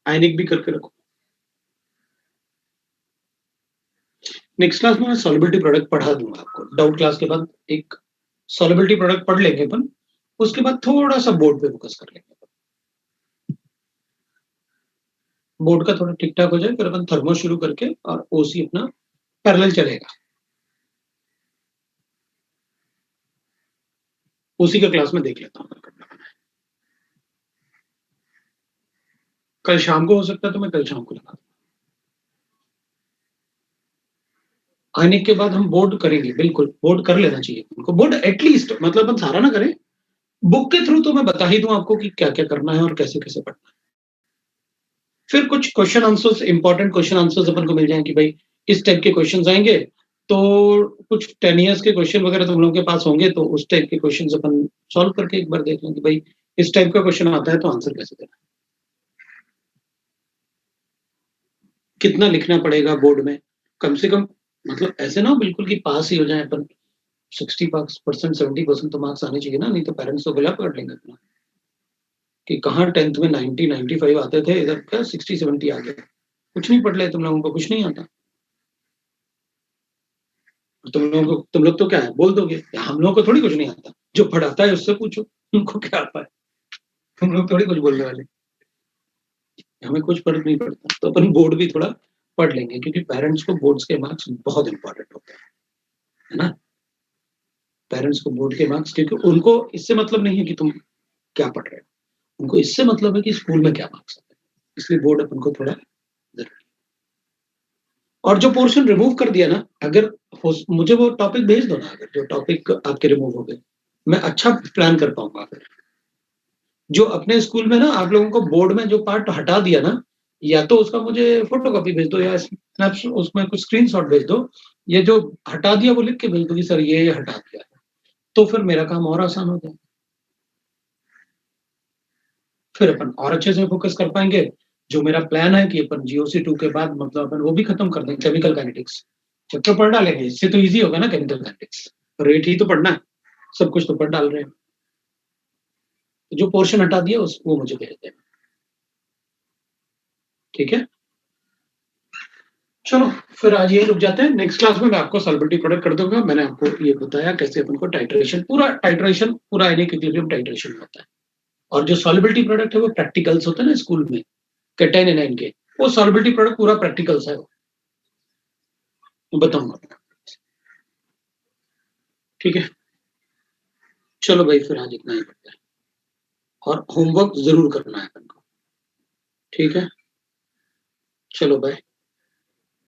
आयनिक भी करके रखो। नेक्स्ट क्लास में मैं सॉल्युबिलिटी प्रोडक्ट पढ़ा दूंगा आपको, डाउट क्लास के बाद एक सॉल्युबिलिटी प्रोडक्ट पढ़ लेंगे अपन, उसके बाद थोड़ा सा बोर्ड पे फोकस कर लेंगे। बोर्ड का थोड़ा ठीक ठाक हो जाए, फिर अपन थर्मो शुरू करके और ओसी अपना पैरेलल चलेगा। उसी का क्लास में देख लेता हूँ। कल शाम को हो सकता है तो मैं कल शाम को लगा दूंगा। आने के बाद हम बोर्ड करेंगे, बिल्कुल बोर्ड कर लेना चाहिए उनको। बोर्ड एटलीस्ट, मतलब हम सारा ना करें, बुक के थ्रू तो मैं बता ही दूं आपको कि क्या क्या करना है और कैसे कैसे पढ़ना है। फिर कुछ question answers, important question answers अपन को मिल जाए कि भाई इस टाइप के क्वेश्चन आएंगे, तो कुछ 10 ईयर्स के क्वेश्चन वगैरह तुम लोगों के पास होंगे, तो उस टाइप के क्वेश्चन अपन सॉल्व करके एक बार देख लें कि भाई इस टाइप का क्वेश्चन आता है तो आंसर कैसे देना है, कितना लिखना पड़ेगा बोर्ड में, कम से कम। मतलब ऐसे ना हो बिल्कुल कि पास ही हो जाए अपन। 60% 70% तो मार्क्स आने चाहिए ना, नहीं तो पेरेंट्स तो गला पकड़ लेंगे अपना कि कहाँ 10th में 90 95 आते थे, इधर क्या 60 70 आ गया। कुछ नहीं पढ़ ले, तुम लोगों को कुछ नहीं आता। तुम लोग तो क्या है बोल दोगे, हम लोगों को थोड़ी कुछ नहीं आता, जो पढ़ाता है उससे पूछो उनको क्या आता है। तुम लोग थोड़ी कुछ बोलने वाले, हमें कुछ फर्क नहीं पड़ता। तो अपन बोर्ड भी थोड़ा पढ़ लेंगे, क्योंकि पेरेंट्स को बोर्ड्स के मार्क्स बहुत इंपॉर्टेंट होते हैं, है ना। पेरेंट्स को बोर्ड के मार्क्स, क्योंकि उनको इससे मतलब नहीं है कि तुम क्या पढ़ रहे हो, उनको इससे मतलब है कि स्कूल में क्या मार्क्स आते हैं। इसलिए बोर्ड अपन को थोड़ा जरूरी। और जो पोर्शन रिमूव कर दिया ना, अगर मुझे वो टॉपिक भेज दो ना, अगर जो टॉपिक आपके रिमूव हो गए, मैं अच्छा प्लान कर पाऊंगा। फिर जो अपने स्कूल में ना आप लोगों को बोर्ड में जो पार्ट हटा दिया ना, या तो उसका मुझे फोटोकॉपी भेज दो, या स्नैप उसमें कुछ स्क्रीनशॉट भेज दो। ये जो हटा दिया वो लिख के भेज दो कि सर ये हटा दिया है, तो फिर मेरा काम और आसान हो जाए। फिर अपन और अच्छे से फोकस कर पाएंगे। जो मेरा प्लान है कि अपन जीओसी 2 के बाद मतलब अपन वो भी खत्म कर देंगे, केमिकल काइनेटिक्स चैप्टर पढ़ डालेंगे। इससे तो इजी होगा ना केमिकल काइनेटिक्स, रेट ही तो पढ़ना है, सब कुछ तो पढ़ डाल रहे हैं। तो जो पोर्शन हटा दिया उस वो मुझे भेज देना, ठीक है। चलो फिर आज ये रुक जाते हैं। नेक्स्ट क्लास में मैं आपको सॉल्बिलिटी प्रोडक्ट कर दूंगा। मैंने आपको ये बताया कैसे अपन को टाइट्रेशन पूरा इक्विलिब्रियम टाइट्रेशन होता है। और जो सॉल्बिलिटी प्रोडक्ट है वो प्रैक्टिकल्स होते हैं ना स्कूल में, कैटाइन एनाइन के, वो सॉल्बिलिटी प्रोडक्ट पूरा प्रैक्टिकल्स है, वो बताऊंगा। ठीक है, चलो भाई फिर आज इतना ही पड़ता है, और होमवर्क जरूर करना है अपन को, ठीक है। चलो बाय।